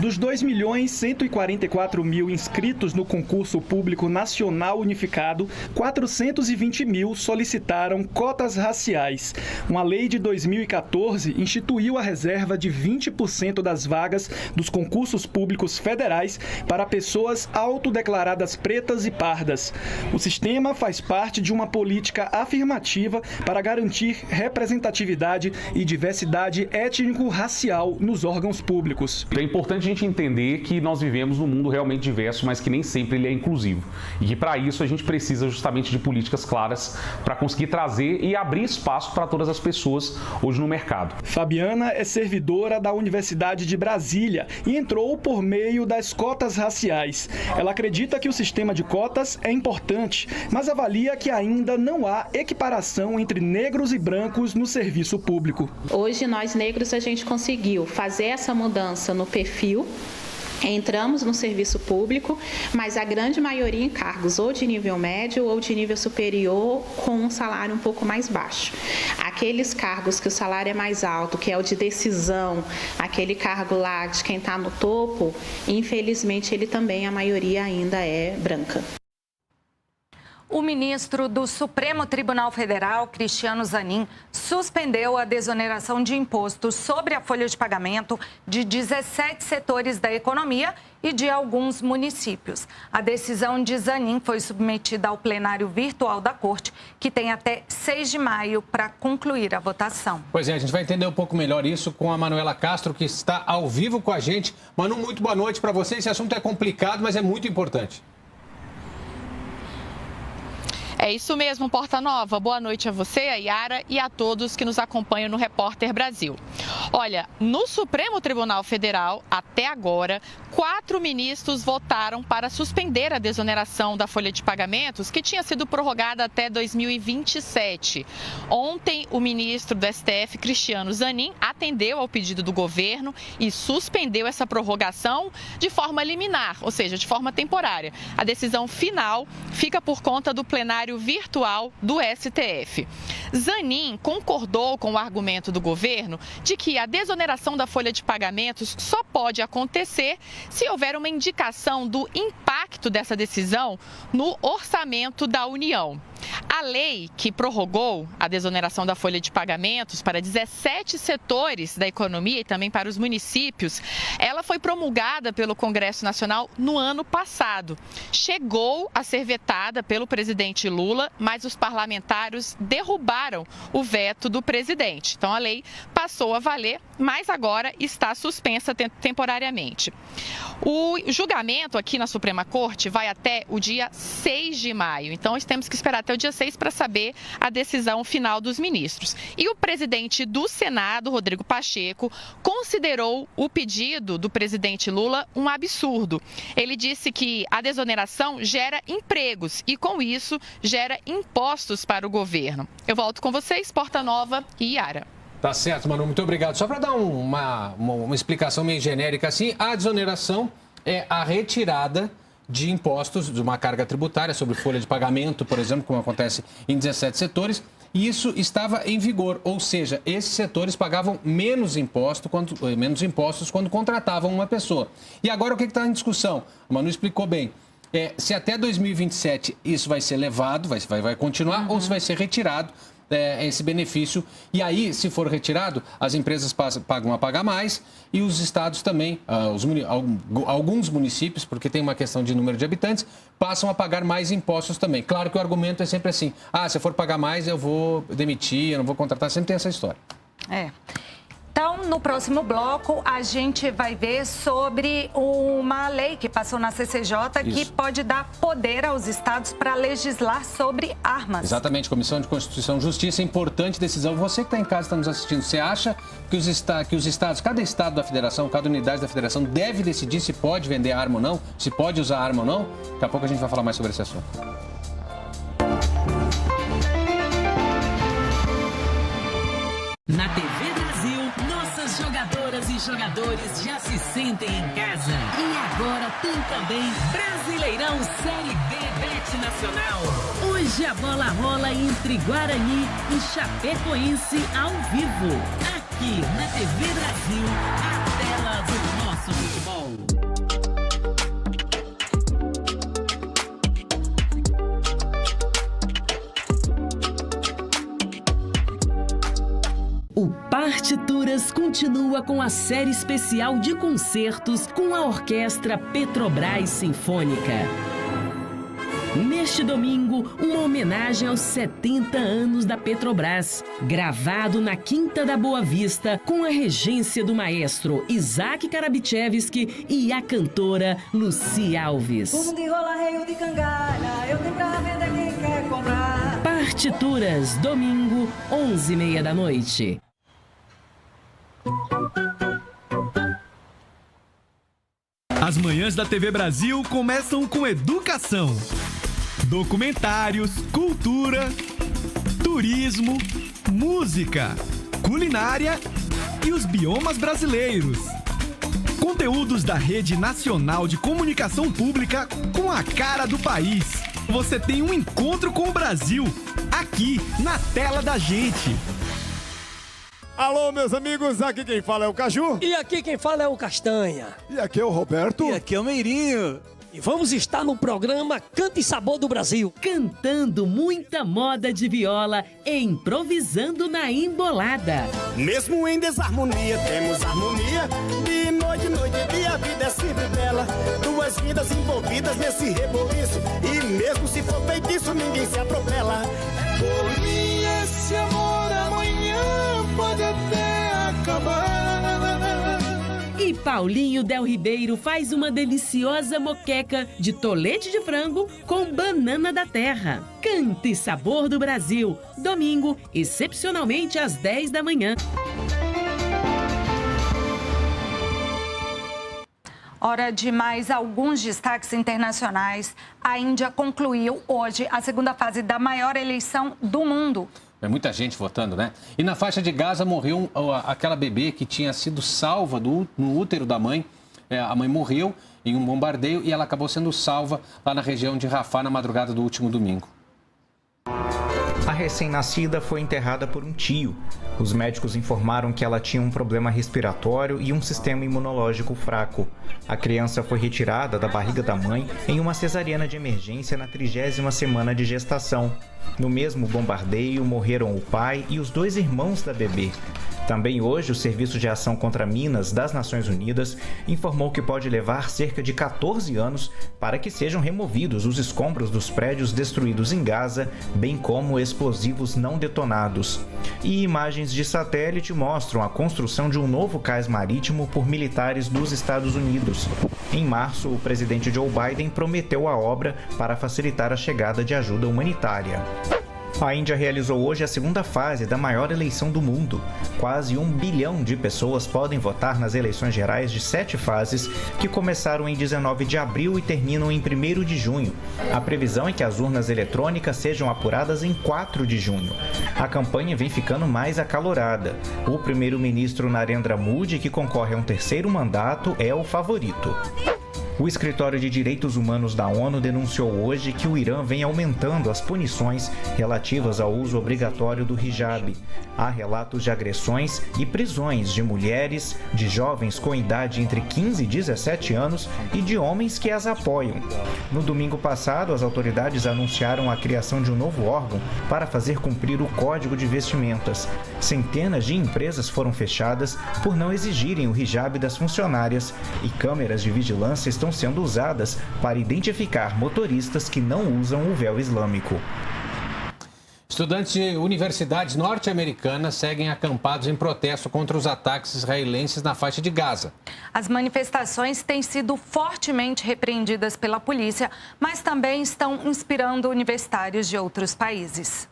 Dos 2.144.000 inscritos no concurso público nacional unificado, 420.000 solicitaram cotas raciais. Uma lei de 2014 instituiu a reserva de 20% das vagas dos concursos públicos federais para pessoas autodeclaradas pretas e pardas. O sistema faz parte de uma política afirmativa para garantir representatividade e diversidade étnico-racial nos órgãos públicos. É importante a gente entender que nós vivemos num mundo realmente diverso, mas que nem sempre ele é inclusivo. E que para isso a gente precisa justamente de políticas claras para conseguir trazer e abrir espaço para todas as pessoas hoje no mercado. Fabiana é servidora da Universidade de Brasília e entrou por meio das cotas raciais. Ela acredita que o sistema de cotas é importante, mas avalia que ainda não há equiparação entre negros e brancos no serviço público. Hoje nós negros a gente conseguiu fazer essa mudança no perfil. Entramos no serviço público, mas a grande maioria em cargos ou de nível médio ou de nível superior com um salário um pouco mais baixo. Aqueles cargos que o salário é mais alto, que é o de decisão, aquele cargo lá de quem está no topo, infelizmente ele também, a maioria ainda é branca. O ministro do Supremo Tribunal Federal, Cristiano Zanin, suspendeu a desoneração de impostos sobre a folha de pagamento de 17 setores da economia e de alguns municípios. A decisão de Zanin foi submetida ao plenário virtual da Corte, que tem até 6 de maio para concluir a votação. Pois é, a gente vai entender um pouco melhor isso com a Manuela Castro, que está ao vivo com a gente. Manu, muito boa noite para você. Esse assunto é complicado, mas é muito importante. É isso mesmo, Porta Nova. Boa noite a você, a Yara e a todos que nos acompanham no Repórter Brasil. Olha, no Supremo Tribunal Federal, até agora, 4 ministros votaram para suspender a desoneração da folha de pagamentos, que tinha sido prorrogada até 2027. Ontem, o ministro do STF, Cristiano Zanin, atendeu ao pedido do governo e suspendeu essa prorrogação de forma liminar, ou seja, de forma temporária. A decisão final fica por conta do plenário virtual do STF. Zanin concordou com o argumento do governo de que a desoneração da folha de pagamentos só pode acontecer se houver uma indicação do impacto dessa decisão no orçamento da União. A lei que prorrogou a desoneração da folha de pagamentos para 17 setores da economia e também para os municípios, ela foi promulgada pelo Congresso Nacional no ano passado. Chegou a ser vetada pelo presidente Lula, mas os parlamentares derrubaram o veto do presidente. Então a lei passou a valer, mas agora está suspensa temporariamente. O julgamento aqui na Suprema Corte vai até o dia 6 de maio. Então nós temos que esperar até o dia 6 para saber a decisão final dos ministros. E o presidente do Senado, Rodrigo Pacheco, considerou o pedido do presidente Lula um absurdo. Ele disse que a desoneração gera empregos e, com isso, gera impostos para o governo. Eu volto com vocês, Porta Nova e Yara. Tá certo, Manu, muito obrigado. Só para dar uma explicação meio genérica assim, a desoneração é a retirada de impostos, de uma carga tributária sobre folha de pagamento, por exemplo, como acontece em 17 setores, e isso estava em vigor, ou seja, esses setores pagavam menos impostos quando contratavam uma pessoa. E agora o que está em discussão? A Manu explicou bem. se até 2027 isso vai ser levado, vai continuar, ou se vai ser retirado esse benefício. E aí, se for retirado, as empresas pagam a pagar mais e os estados também, alguns municípios, porque tem uma questão de número de habitantes, passam a pagar mais impostos também. Claro que o argumento é sempre assim, se eu for pagar mais, eu vou demitir, eu não vou contratar, sempre tem essa história. Então, no próximo bloco, a gente vai ver sobre uma lei que passou na CCJ que pode dar poder aos estados para legislar sobre armas. Exatamente, Comissão de Constituição e Justiça, importante decisão. Você que está em casa, está nos assistindo, você acha que os estados, cada estado da federação, cada unidade da federação deve decidir se pode vender arma ou não, se pode usar arma ou não? Daqui a pouco a gente vai falar mais sobre esse assunto. Na TV Brasil, nossas jogadoras e jogadores já se sentem em casa. E agora tem também Brasileirão Série B Bet Nacional. Hoje a bola rola entre Guarani e Chapecoense ao vivo. Aqui na TV Brasil, a tela do nosso futebol. O Partituras continua com a série especial de concertos com a Orquestra Petrobras Sinfônica. Neste domingo, uma homenagem aos 70 anos da Petrobras, gravado na Quinta da Boa Vista, com a regência do maestro Isaac Karabichevski e a cantora Lucy Alves. Partituras, domingo, 11h30 da noite. As manhãs da TV Brasil começam com educação, documentários, cultura, turismo, música, culinária e os biomas brasileiros. Conteúdos da Rede Nacional de Comunicação Pública com a cara do país. Você tem um encontro com o Brasil, aqui na tela da gente. Alô, meus amigos, aqui quem fala é o Caju. E aqui quem fala é o Castanha. E aqui é o Roberto. E aqui é o Meirinho. E vamos estar no programa Canta e Sabor do Brasil. Cantando muita moda de viola e improvisando na embolada. Mesmo em desarmonia, temos harmonia. De noite, dia, a vida é sempre bela. Duas vidas envolvidas nesse reboliço. E mesmo se for feitiço, ninguém se atropela. Por mim, esse amor amanhã pode até acabar. E Paulinho Del Ribeiro faz uma deliciosa moqueca de tolete de frango com banana da terra. Canta e Sabor do Brasil, domingo, excepcionalmente às 10 da manhã. Hora de mais alguns destaques internacionais. A Índia concluiu hoje a segunda fase da maior eleição do mundo. É muita gente votando, né? E na faixa de Gaza morreu aquela bebê que tinha sido salva no útero da mãe. A mãe morreu em um bombardeio e ela acabou sendo salva lá na região de Rafah na madrugada do último domingo. A recém-nascida foi enterrada por um tio. Os médicos informaram que ela tinha um problema respiratório e um sistema imunológico fraco. A criança foi retirada da barriga da mãe em uma cesariana de emergência na 30ª semana de gestação. No mesmo bombardeio, morreram o pai e os 2 irmãos da bebê. Também hoje, o Serviço de Ação contra Minas das Nações Unidas informou que pode levar cerca de 14 anos para que sejam removidos os escombros dos prédios destruídos em Gaza, bem como explosivos não detonados. E imagens de satélite mostram a construção de um novo cais marítimo por militares dos Estados Unidos. Em março, o presidente Joe Biden prometeu a obra para facilitar a chegada de ajuda humanitária. A Índia realizou hoje a segunda fase da maior eleição do mundo. Quase 1 bilhão de pessoas podem votar nas eleições gerais de 7 fases, que começaram em 19 de abril e terminam em 1º de junho. A previsão é que as urnas eletrônicas sejam apuradas em 4 de junho. A campanha vem ficando mais acalorada. O primeiro-ministro Narendra Modi, que concorre a um 3º mandato, é o favorito. O Escritório de Direitos Humanos da ONU denunciou hoje que o Irã vem aumentando as punições relativas ao uso obrigatório do hijab. Há relatos de agressões e prisões de mulheres, de jovens com idade entre 15 e 17 anos e de homens que as apoiam. No domingo passado, as autoridades anunciaram a criação de um novo órgão para fazer cumprir o Código de Vestimentas. Centenas de empresas foram fechadas por não exigirem o hijab das funcionárias e câmeras de vigilância estão sendo usadas para identificar motoristas que não usam o véu islâmico. Estudantes de universidades norte-americanas seguem acampados em protesto contra os ataques israelenses na faixa de Gaza. As manifestações têm sido fortemente repreendidas pela polícia, mas também estão inspirando universitários de outros países.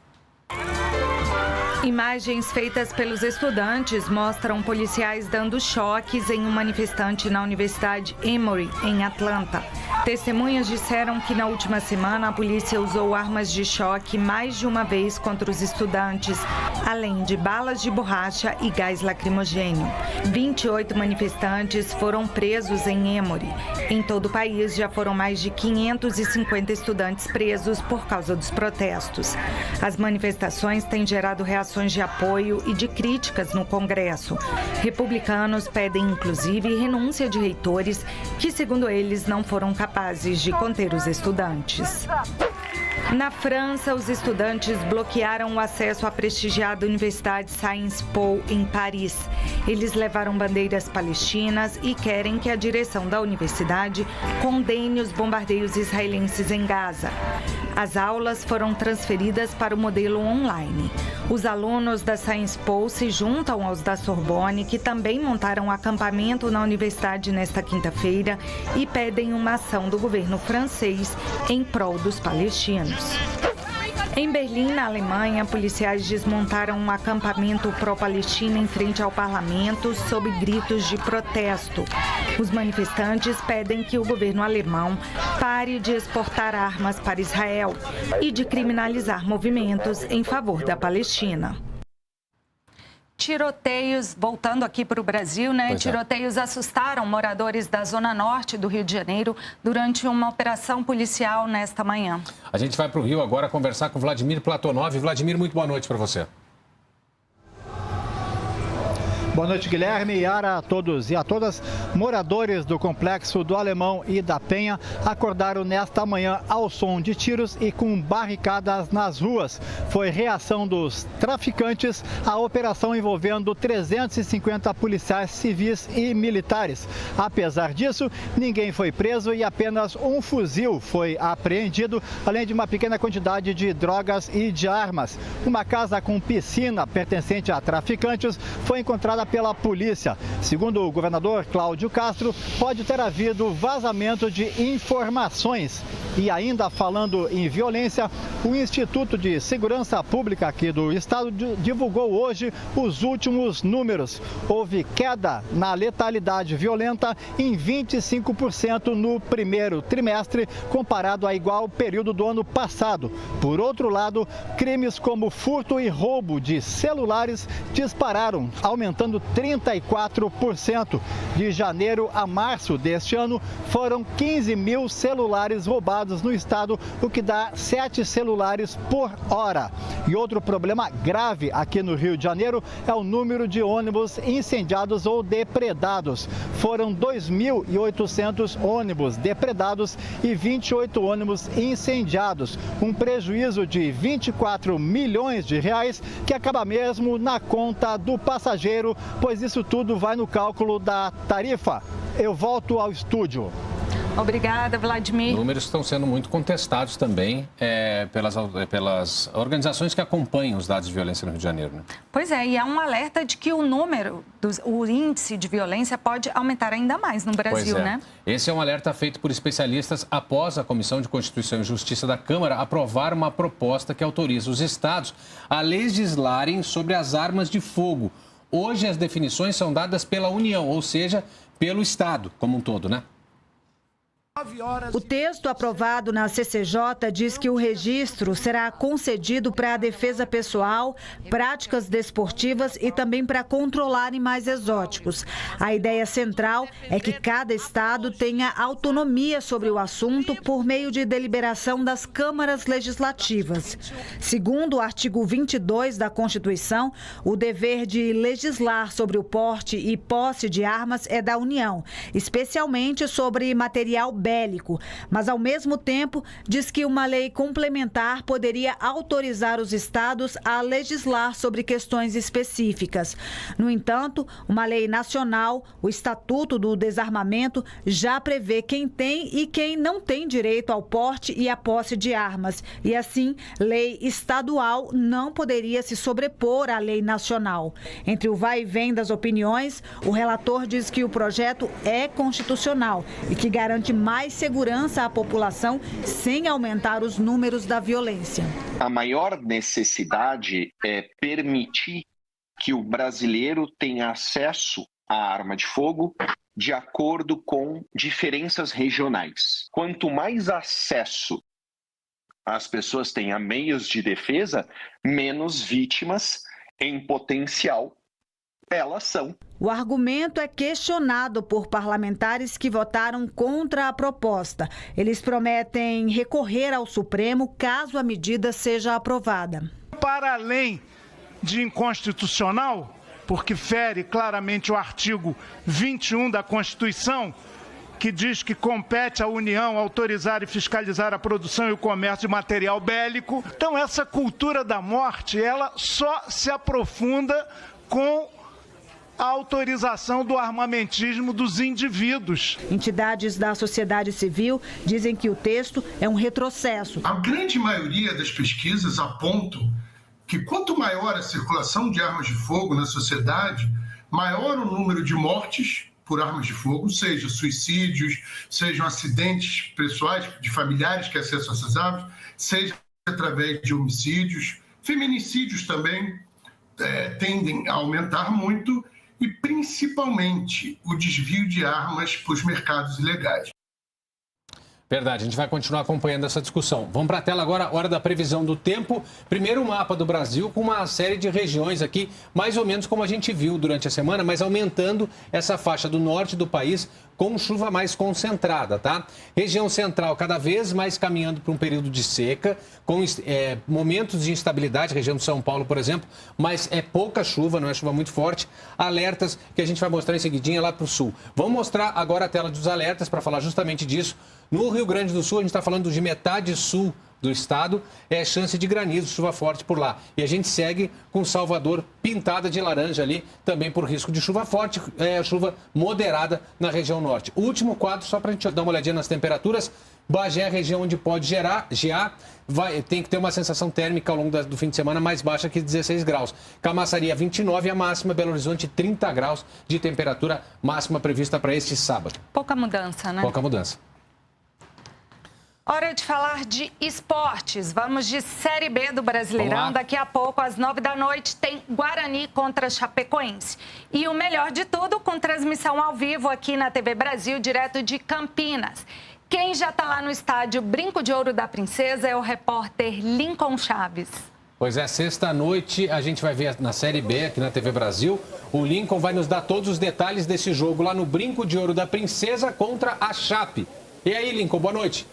Imagens feitas pelos estudantes mostram policiais dando choques em um manifestante na Universidade Emory, em Atlanta. Testemunhas disseram que na última semana a polícia usou armas de choque mais de uma vez contra os estudantes, além de balas de borracha e gás lacrimogêneo. 28 manifestantes foram presos em Emory. Em todo o país já foram mais de 550 estudantes presos por causa dos protestos. As manifestações têm gerado reações de apoio e de críticas no Congresso. Republicanos pedem, inclusive, renúncia de reitores que, segundo eles, não foram capazes de conter os estudantes. Na França, os estudantes bloquearam o acesso à prestigiada Universidade Sciences Po, em Paris. Eles levaram bandeiras palestinas e querem que a direção da universidade condene os bombardeios israelenses em Gaza. As aulas foram transferidas para o modelo online. Os alunos da Sciences Po se juntam aos da Sorbonne, que também montaram um acampamento na universidade nesta quinta-feira e pedem uma ação do governo francês em prol dos palestinos. Em Berlim, na Alemanha, policiais desmontaram um acampamento pró-palestino em frente ao parlamento sob gritos de protesto. Os manifestantes pedem que o governo alemão pare de exportar armas para Israel e de criminalizar movimentos em favor da Palestina. Tiroteios, voltando aqui para o Brasil, né? Tiroteios assustaram moradores da Zona Norte do Rio de Janeiro durante uma operação policial nesta manhã. A gente vai para o Rio agora conversar com Vladimir Platonov. Vladimir, muito boa noite para você. Boa noite, Guilherme, Yara, a todos e a todas. Moradores do Complexo do Alemão e da Penha acordaram nesta manhã ao som de tiros e com barricadas nas ruas. Foi reação dos traficantes à operação envolvendo 350 policiais civis e militares. Apesar disso, ninguém foi preso e apenas um fuzil foi apreendido, além de uma pequena quantidade de drogas e de armas. Uma casa com piscina pertencente a traficantes foi encontrada pela polícia. Segundo o governador Cláudio Castro, pode ter havido vazamento de informações. E ainda falando em violência, o Instituto de Segurança Pública aqui do estado divulgou hoje os últimos números. Houve queda na letalidade violenta em 25% no primeiro trimestre, comparado a igual período do ano passado. Por outro lado, crimes como furto e roubo de celulares dispararam, aumentando 34%. De janeiro a março deste ano, foram 15 mil celulares roubados no estado, o que dá 7 celulares por hora. E outro problema grave aqui no Rio de Janeiro é o número de ônibus incendiados ou depredados. Foram 2.800 ônibus depredados e 28 ônibus incendiados. Um prejuízo de 24 milhões de reais que acaba mesmo na conta do passageiro, pois isso tudo vai no cálculo da tarifa. Eu volto ao estúdio. Obrigada, Vladimir. Números estão sendo muito contestados também pelas organizações que acompanham os dados de violência no Rio de Janeiro, né? Pois é, e há um alerta de que o índice de violência pode aumentar ainda mais no Brasil, né? Esse é um alerta feito por especialistas após a Comissão de Constituição e Justiça da Câmara aprovar uma proposta que autoriza os estados a legislarem sobre as armas de fogo. Hoje as definições são dadas pela União, ou seja, pelo Estado como um todo, né? O texto aprovado na CCJ diz que o registro será concedido para a defesa pessoal, práticas desportivas e também para controlar animais exóticos. A ideia central é que cada estado tenha autonomia sobre o assunto por meio de deliberação das câmaras legislativas. Segundo o artigo 22 da Constituição, o dever de legislar sobre o porte e posse de armas é da União, especialmente sobre material bélico, mas ao mesmo tempo diz que uma lei complementar poderia autorizar os estados a legislar sobre questões específicas. No entanto, uma lei nacional, o Estatuto do Desarmamento, já prevê quem tem e quem não tem direito ao porte e à posse de armas. E assim, lei estadual não poderia se sobrepor à lei nacional. Entre o vai e vem das opiniões, o relator diz que o projeto é constitucional e que garante mais segurança à população sem aumentar os números da violência. A maior necessidade é permitir que o brasileiro tenha acesso à arma de fogo de acordo com diferenças regionais. Quanto mais acesso as pessoas têm a meios de defesa, menos vítimas em potencial elas são. O argumento é questionado por parlamentares que votaram contra a proposta. Eles prometem recorrer ao Supremo caso a medida seja aprovada. Para além de inconstitucional, porque fere claramente o artigo 21 da Constituição, que diz que compete à União autorizar e fiscalizar a produção e o comércio de material bélico. Então, essa cultura da morte, ela só se aprofunda com a autorização do armamentismo dos indivíduos. Entidades da sociedade civil dizem que o texto é um retrocesso. A grande maioria das pesquisas apontam que quanto maior a circulação de armas de fogo na sociedade, maior o número de mortes por armas de fogo, seja suicídios, sejam acidentes pessoais de familiares que acessam essas armas, seja através de homicídios. Feminicídios também tendem a aumentar muito, e principalmente o desvio de armas para os mercados ilegais. Verdade, a gente vai continuar acompanhando essa discussão. Vamos para a tela agora, hora da previsão do tempo. Primeiro o mapa do Brasil com uma série de regiões aqui, mais ou menos como a gente viu durante a semana, mas aumentando essa faixa do norte do país com chuva mais concentrada, tá? Região central cada vez mais caminhando para um período de seca, com momentos de instabilidade, região de São Paulo, por exemplo, mas é pouca chuva, não é chuva muito forte. Alertas que a gente vai mostrar em seguidinha lá para o sul. Vamos mostrar agora a tela dos alertas para falar justamente disso. No Rio Grande do Sul, a gente está falando de metade sul do estado, é chance de granizo, chuva forte por lá. E a gente segue com Salvador pintada de laranja ali, também por risco de chuva forte, chuva moderada na região norte. O último quadro, só para a gente dar uma olhadinha nas temperaturas. Bagé é a região onde pode gear, tem que ter uma sensação térmica ao longo do fim de semana mais baixa que 16 graus. Camaçaria 29 e a máxima, Belo Horizonte 30 graus de temperatura máxima prevista para este sábado. Pouca mudança, né? Pouca mudança. Hora de falar de esportes. Vamos de Série B do Brasileirão. Daqui a pouco, às 9 da noite, tem Guarani contra Chapecoense. E o melhor de tudo, com transmissão ao vivo aqui na TV Brasil, direto de Campinas. Quem já está lá no estádio Brinco de Ouro da Princesa é o repórter Lincoln Chaves. Pois é, sexta-noite a gente vai ver na Série B aqui na TV Brasil. O Lincoln vai nos dar todos os detalhes desse jogo lá no Brinco de Ouro da Princesa contra a Chape. E aí, Lincoln, boa noite.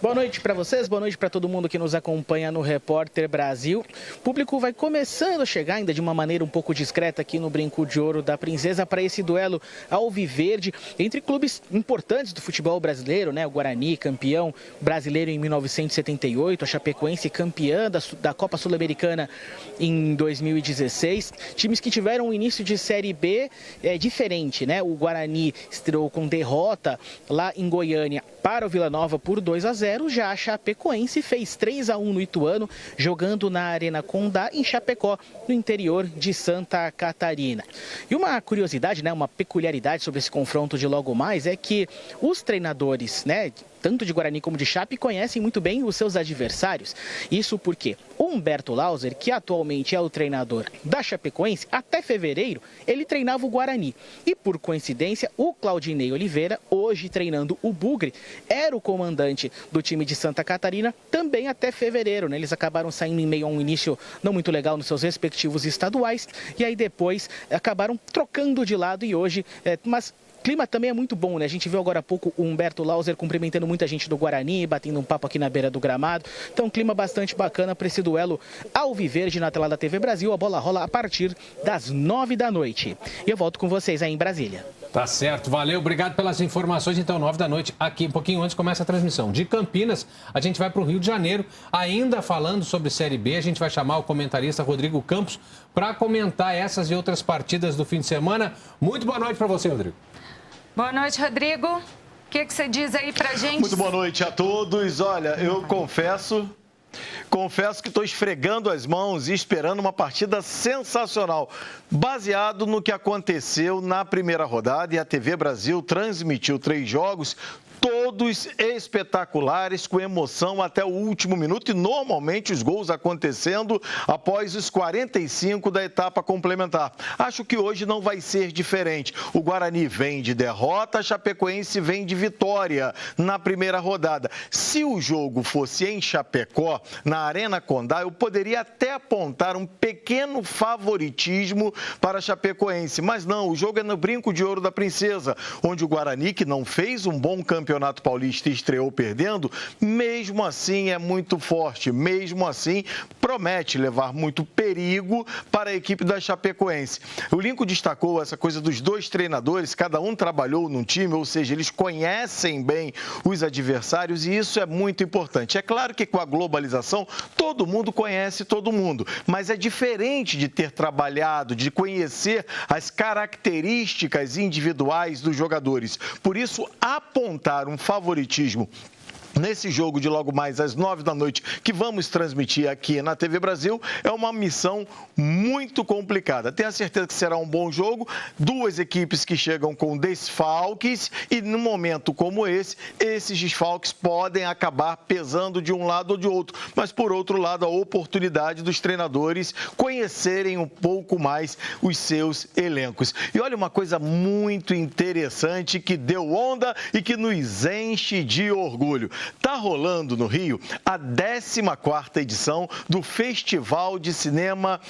Boa noite para vocês, boa noite para todo mundo que nos acompanha no Repórter Brasil. O público vai começando a chegar ainda de uma maneira um pouco discreta aqui no Brinco de Ouro da Princesa para esse duelo alviverde entre clubes importantes do futebol brasileiro, né? O Guarani, campeão brasileiro em 1978, a Chapecoense campeã da Copa Sul-Americana em 2016. Times que tiveram um início de Série B diferente, né? O Guarani estreou com derrota lá em Goiânia para o Vila Nova por 2-0. Já a Chapecoense fez 3-1 no Ituano, jogando na Arena Condá, em Chapecó, no interior de Santa Catarina. E uma curiosidade, uma peculiaridade sobre esse confronto de logo mais é que os treinadores, tanto de Guarani como de Chape, conhecem muito bem os seus adversários. Isso porque o Humberto Lauser, que atualmente é o treinador da Chapecoense, até fevereiro ele treinava o Guarani. E por coincidência, o Claudinei Oliveira, hoje treinando o Bugre, era o comandante do time de Santa Catarina também até fevereiro. Eles acabaram saindo em meio a um início não muito legal nos seus respectivos estaduais e aí depois acabaram trocando de lado e hoje, mas o clima também é muito bom, A gente viu agora há pouco o Humberto Lauser cumprimentando muita gente do Guarani, batendo um papo aqui na beira do gramado. Então, um clima bastante bacana para esse duelo alviverde na tela da TV Brasil. A bola rola a partir das 9 da noite. E eu volto com vocês aí em Brasília. Tá certo, valeu, obrigado pelas informações. Então, 9 da noite, aqui um pouquinho antes começa a transmissão. De Campinas, a gente vai para o Rio de Janeiro, ainda falando sobre Série B. A gente vai chamar o comentarista Rodrigo Campos para comentar essas e outras partidas do fim de semana. Muito boa noite para você, Rodrigo. Boa noite, Rodrigo. O que você diz aí pra gente? Muito boa noite a todos. Olha, eu confesso que estou esfregando as mãos e esperando uma partida sensacional, baseado no que aconteceu na primeira rodada, e a TV Brasil transmitiu 3 jogos, todos espetaculares, com emoção até o último minuto e normalmente os gols acontecendo após os 45 da etapa complementar. Acho que hoje não vai ser diferente. O Guarani vem de derrota, a Chapecoense vem de vitória na primeira rodada. Se o jogo fosse em Chapecó, na Arena Condá, eu poderia até apontar um pequeno favoritismo para a Chapecoense, mas não, o jogo é no Brinco de Ouro da Princesa, onde o Guarani, que não fez um bom campeonato paulista e estreou perdendo, mesmo assim é muito forte, mesmo assim promete levar muito perigo para a equipe da Chapecoense. O Lincoln destacou essa coisa dos 2 treinadores, cada um trabalhou num time, ou seja, eles conhecem bem os adversários e isso é muito importante. É claro que com a globalização todo mundo conhece todo mundo, mas é diferente de ter trabalhado, de conhecer as características individuais dos jogadores. Por isso, apontar um favoritismo nesse jogo de logo mais às 9 da noite, que vamos transmitir aqui na TV Brasil, é uma missão muito complicada. Tenho a certeza que será um bom jogo, 2 equipes que chegam com desfalques e num momento como esse, esses desfalques podem acabar pesando de um lado ou de outro, mas por outro lado a oportunidade dos treinadores conhecerem um pouco mais os seus elencos. E olha uma coisa muito interessante que deu onda e que nos enche de orgulho. Está rolando no Rio a 14ª edição do Festival de Cinema,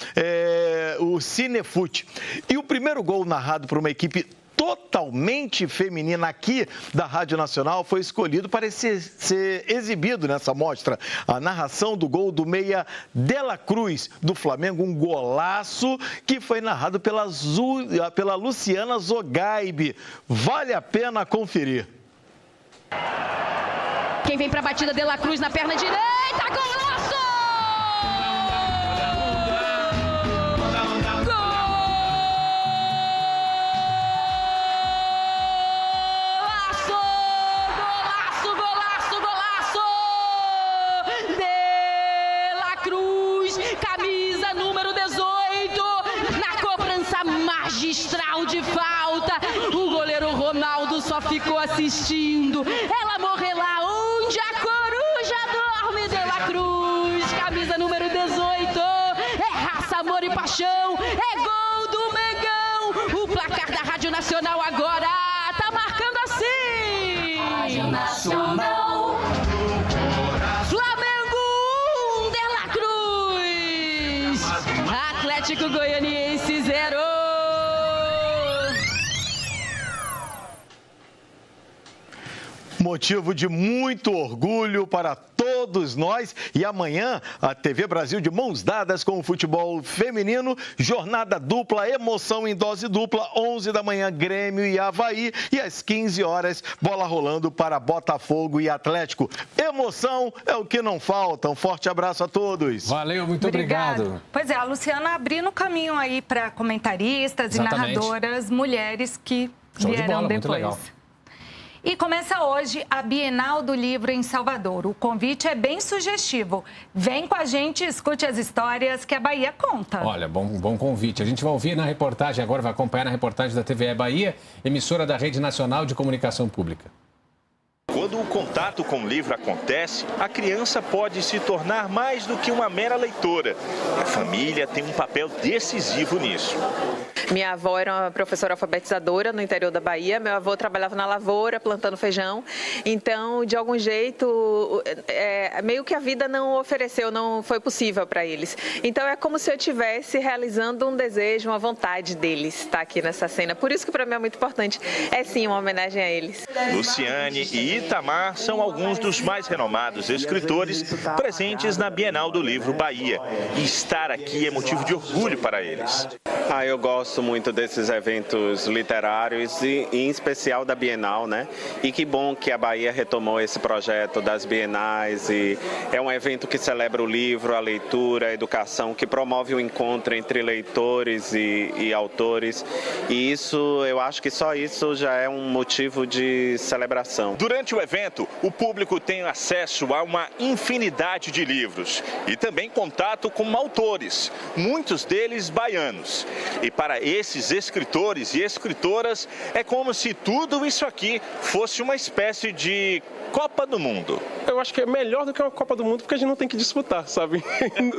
o Cinefute. E o primeiro gol narrado por uma equipe totalmente feminina aqui da Rádio Nacional foi escolhido para ser exibido nessa mostra. A narração do gol do meia De La Cruz, do Flamengo, um golaço que foi narrado pela Luciana Zogaibe. Vale a pena conferir. Quem vem para a batida, De La Cruz na perna direita, golaço! Golaço! Golaço, golaço, golaço! De La Cruz, camisa número 18, na cobrança magistral de falta. O goleiro Ronaldo só ficou assistindo. Ela morreu lá onde a coruja dorme. De La Cruz, camisa número 18, é raça, amor e paixão, é gol do Mengão. O placar da Rádio Nacional agora tá marcando assim. Rádio Nacional. Flamengo 1, De La Cruz. Atlético Goianiense 0. Motivo de muito orgulho para todos nós. E amanhã, a TV Brasil de mãos dadas com o futebol feminino. Jornada dupla, emoção em dose dupla. 11 da manhã, Grêmio e Avaí. E às 15 horas, bola rolando para Botafogo e Atlético. Emoção é o que não falta. Um forte abraço a todos. Valeu, muito obrigado. Pois é, a Luciana abrindo o caminho aí para comentaristas. Exatamente. E narradoras mulheres que Show vieram de bola, depois. Muito legal. E começa hoje a Bienal do Livro em Salvador. O convite é bem sugestivo. Vem com a gente e escute as histórias que a Bahia conta. Olha, bom convite. A gente vai ouvir na reportagem, agora vai acompanhar na reportagem da TVE Bahia, emissora da Rede Nacional de Comunicação Pública. Quando o contato com o livro acontece, a criança pode se tornar mais do que uma mera leitora. A família tem um papel decisivo nisso. Minha avó era uma professora alfabetizadora no interior da Bahia, meu avô trabalhava na lavoura, plantando feijão. Então, de algum jeito, meio que a vida não ofereceu, não foi possível para eles. Então, é como se eu estivesse realizando um desejo, uma vontade deles estar aqui nessa cena. Por isso que para mim é muito importante. É sim uma homenagem a eles. Luciane e Itamar são alguns dos mais renomados escritores presentes na Bienal do Livro Bahia. E estar aqui é motivo de orgulho para eles. Eu gosto muito desses eventos literários e em especial da Bienal, né? E que bom que a Bahia retomou esse projeto das bienais e é um evento que celebra o livro, a leitura, a educação, que promove o encontro entre leitores e autores. E isso, eu acho que só isso já é um motivo de celebração. Durante o evento, o público tem acesso a uma infinidade de livros e também contato com autores, muitos deles baianos. E para esses escritores e escritoras, é como se tudo isso aqui fosse uma espécie de Copa do Mundo. Eu acho que é melhor do que uma Copa do Mundo porque a gente não tem que disputar, sabe?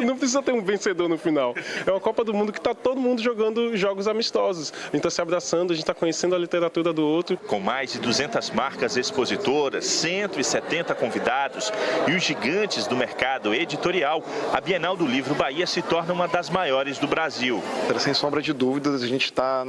Não precisa ter um vencedor no final. É uma Copa do Mundo que está todo mundo jogando jogos amistosos. A gente está se abraçando, a gente está conhecendo a literatura do outro. Com mais de 200 marcas expositoras, 170 convidados e os gigantes do mercado editorial, a Bienal do Livro Bahia se torna uma das maiores do Brasil. Sem sombra de dúvidas, a gente está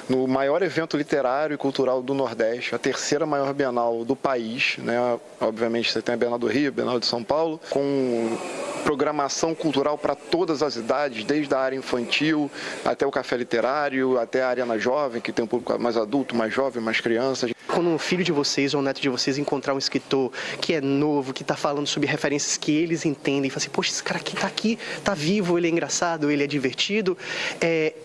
no maior evento literário e cultural do Nordeste, a terceira maior Bienal do país, né? Obviamente você tem a Bienal do Rio, a Bienal de São Paulo, com programação cultural para todas as idades, desde a área infantil até o café literário, até a Arena Jovem, que tem um público mais adulto, mais jovem, mais crianças. Quando um filho de vocês ou um neto de vocês encontrar um escritor que é novo, que está falando sobre referências que eles entendem, e fala assim, poxa, esse cara aqui tá vivo, ele é engraçado, ele é divertido,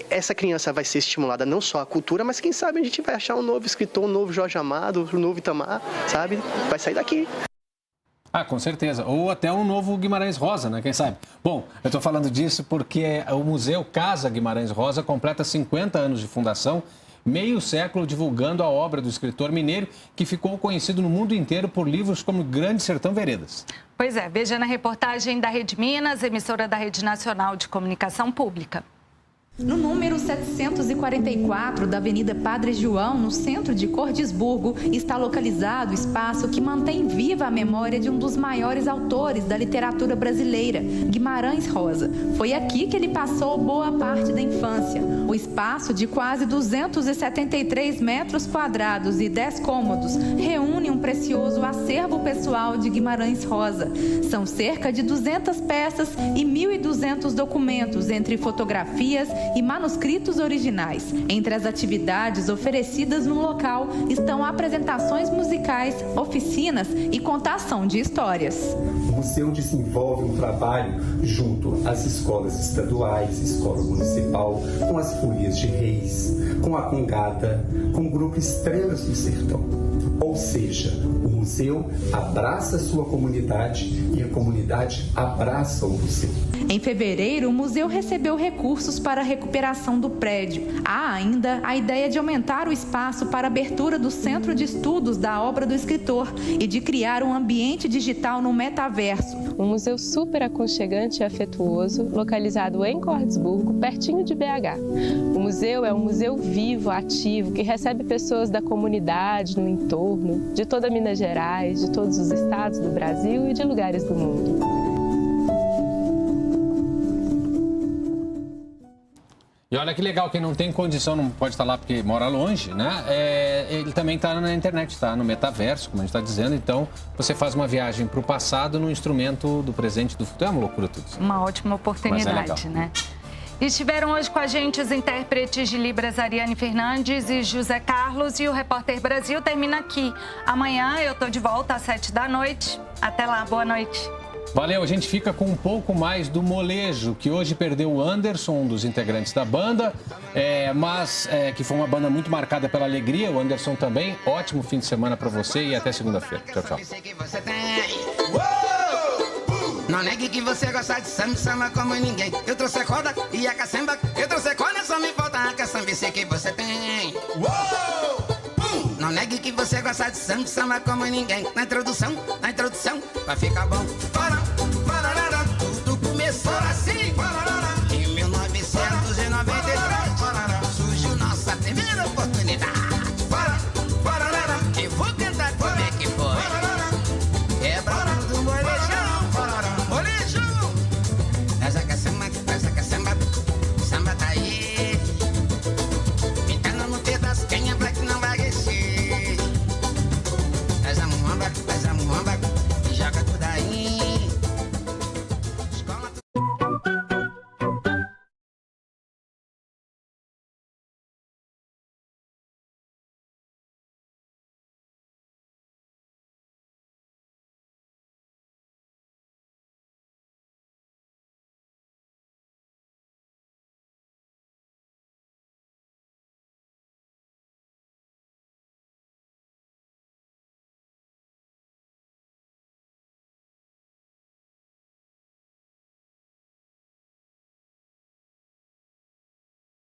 essa criança vai ser estimulada não só à cultura, mas quem sabe a gente vai achar um novo escritor, um novo Jorge Amado, um novo Itamar, sabe? Vai sair daqui. Com certeza. Ou até um novo Guimarães Rosa, né? Quem sabe? Bom, eu estou falando disso porque o Museu Casa Guimarães Rosa completa 50 anos de fundação, meio século divulgando a obra do escritor mineiro, que ficou conhecido no mundo inteiro por livros como Grande Sertão Veredas. Pois é, veja na reportagem da Rede Minas, emissora da Rede Nacional de Comunicação Pública. No número 744 da Avenida Padre João, no centro de Cordisburgo, está localizado o espaço que mantém viva a memória de um dos maiores autores da literatura brasileira, Guimarães Rosa. Foi aqui que ele passou boa parte da infância. O espaço, de quase 273 metros quadrados e 10 cômodos, reúne um precioso acervo pessoal de Guimarães Rosa. São cerca de 200 peças e 1.200 documentos, entre fotografias e manuscritos originais. Entre as atividades oferecidas no local estão apresentações musicais, oficinas e contação de histórias. O museu desenvolve um trabalho junto às escolas estaduais, escola municipal, com as folias de reis, com a Congada, com o grupo Estrelas do Sertão. Ou seja, o museu abraça a sua comunidade e a comunidade abraça o museu. Em fevereiro, o museu recebeu recursos para a recuperação do prédio. Há ainda a ideia de aumentar o espaço para a abertura do centro de estudos da obra do escritor e de criar um ambiente digital no metaverso. Um museu super aconchegante e afetuoso, localizado em Cordisburgo, pertinho de BH. O museu é um museu vivo, ativo, que recebe pessoas da comunidade, no entorno, de toda Minas Gerais, de todos os estados do Brasil e de lugares do mundo. E olha que legal, quem não tem condição, não pode estar lá porque mora longe, né? Ele também está na internet, está no metaverso, como a gente está dizendo. Então, você faz uma viagem para o passado no instrumento do presente e do futuro. É uma loucura tudo isso. Uma ótima oportunidade, né? Estiveram hoje com a gente os intérpretes de Libras Ariane Fernandes e José Carlos, e o Repórter Brasil termina aqui. Amanhã eu estou de volta às 7 da noite. Até lá, boa noite. Valeu, a gente fica com um pouco mais do molejo, que hoje perdeu o Anderson, um dos integrantes da banda, mas que foi uma banda muito marcada pela alegria, o Anderson também. Ótimo fim de semana para você e até segunda-feira. Tchau, tchau. Não negue que você gosta de samba como ninguém. Eu trouxe a corda e a caçamba. Eu trouxe a corda, só me falta a caçamba. Sei que você tem. Não negue que você gosta de samba como ninguém. Na introdução, vai ficar bom.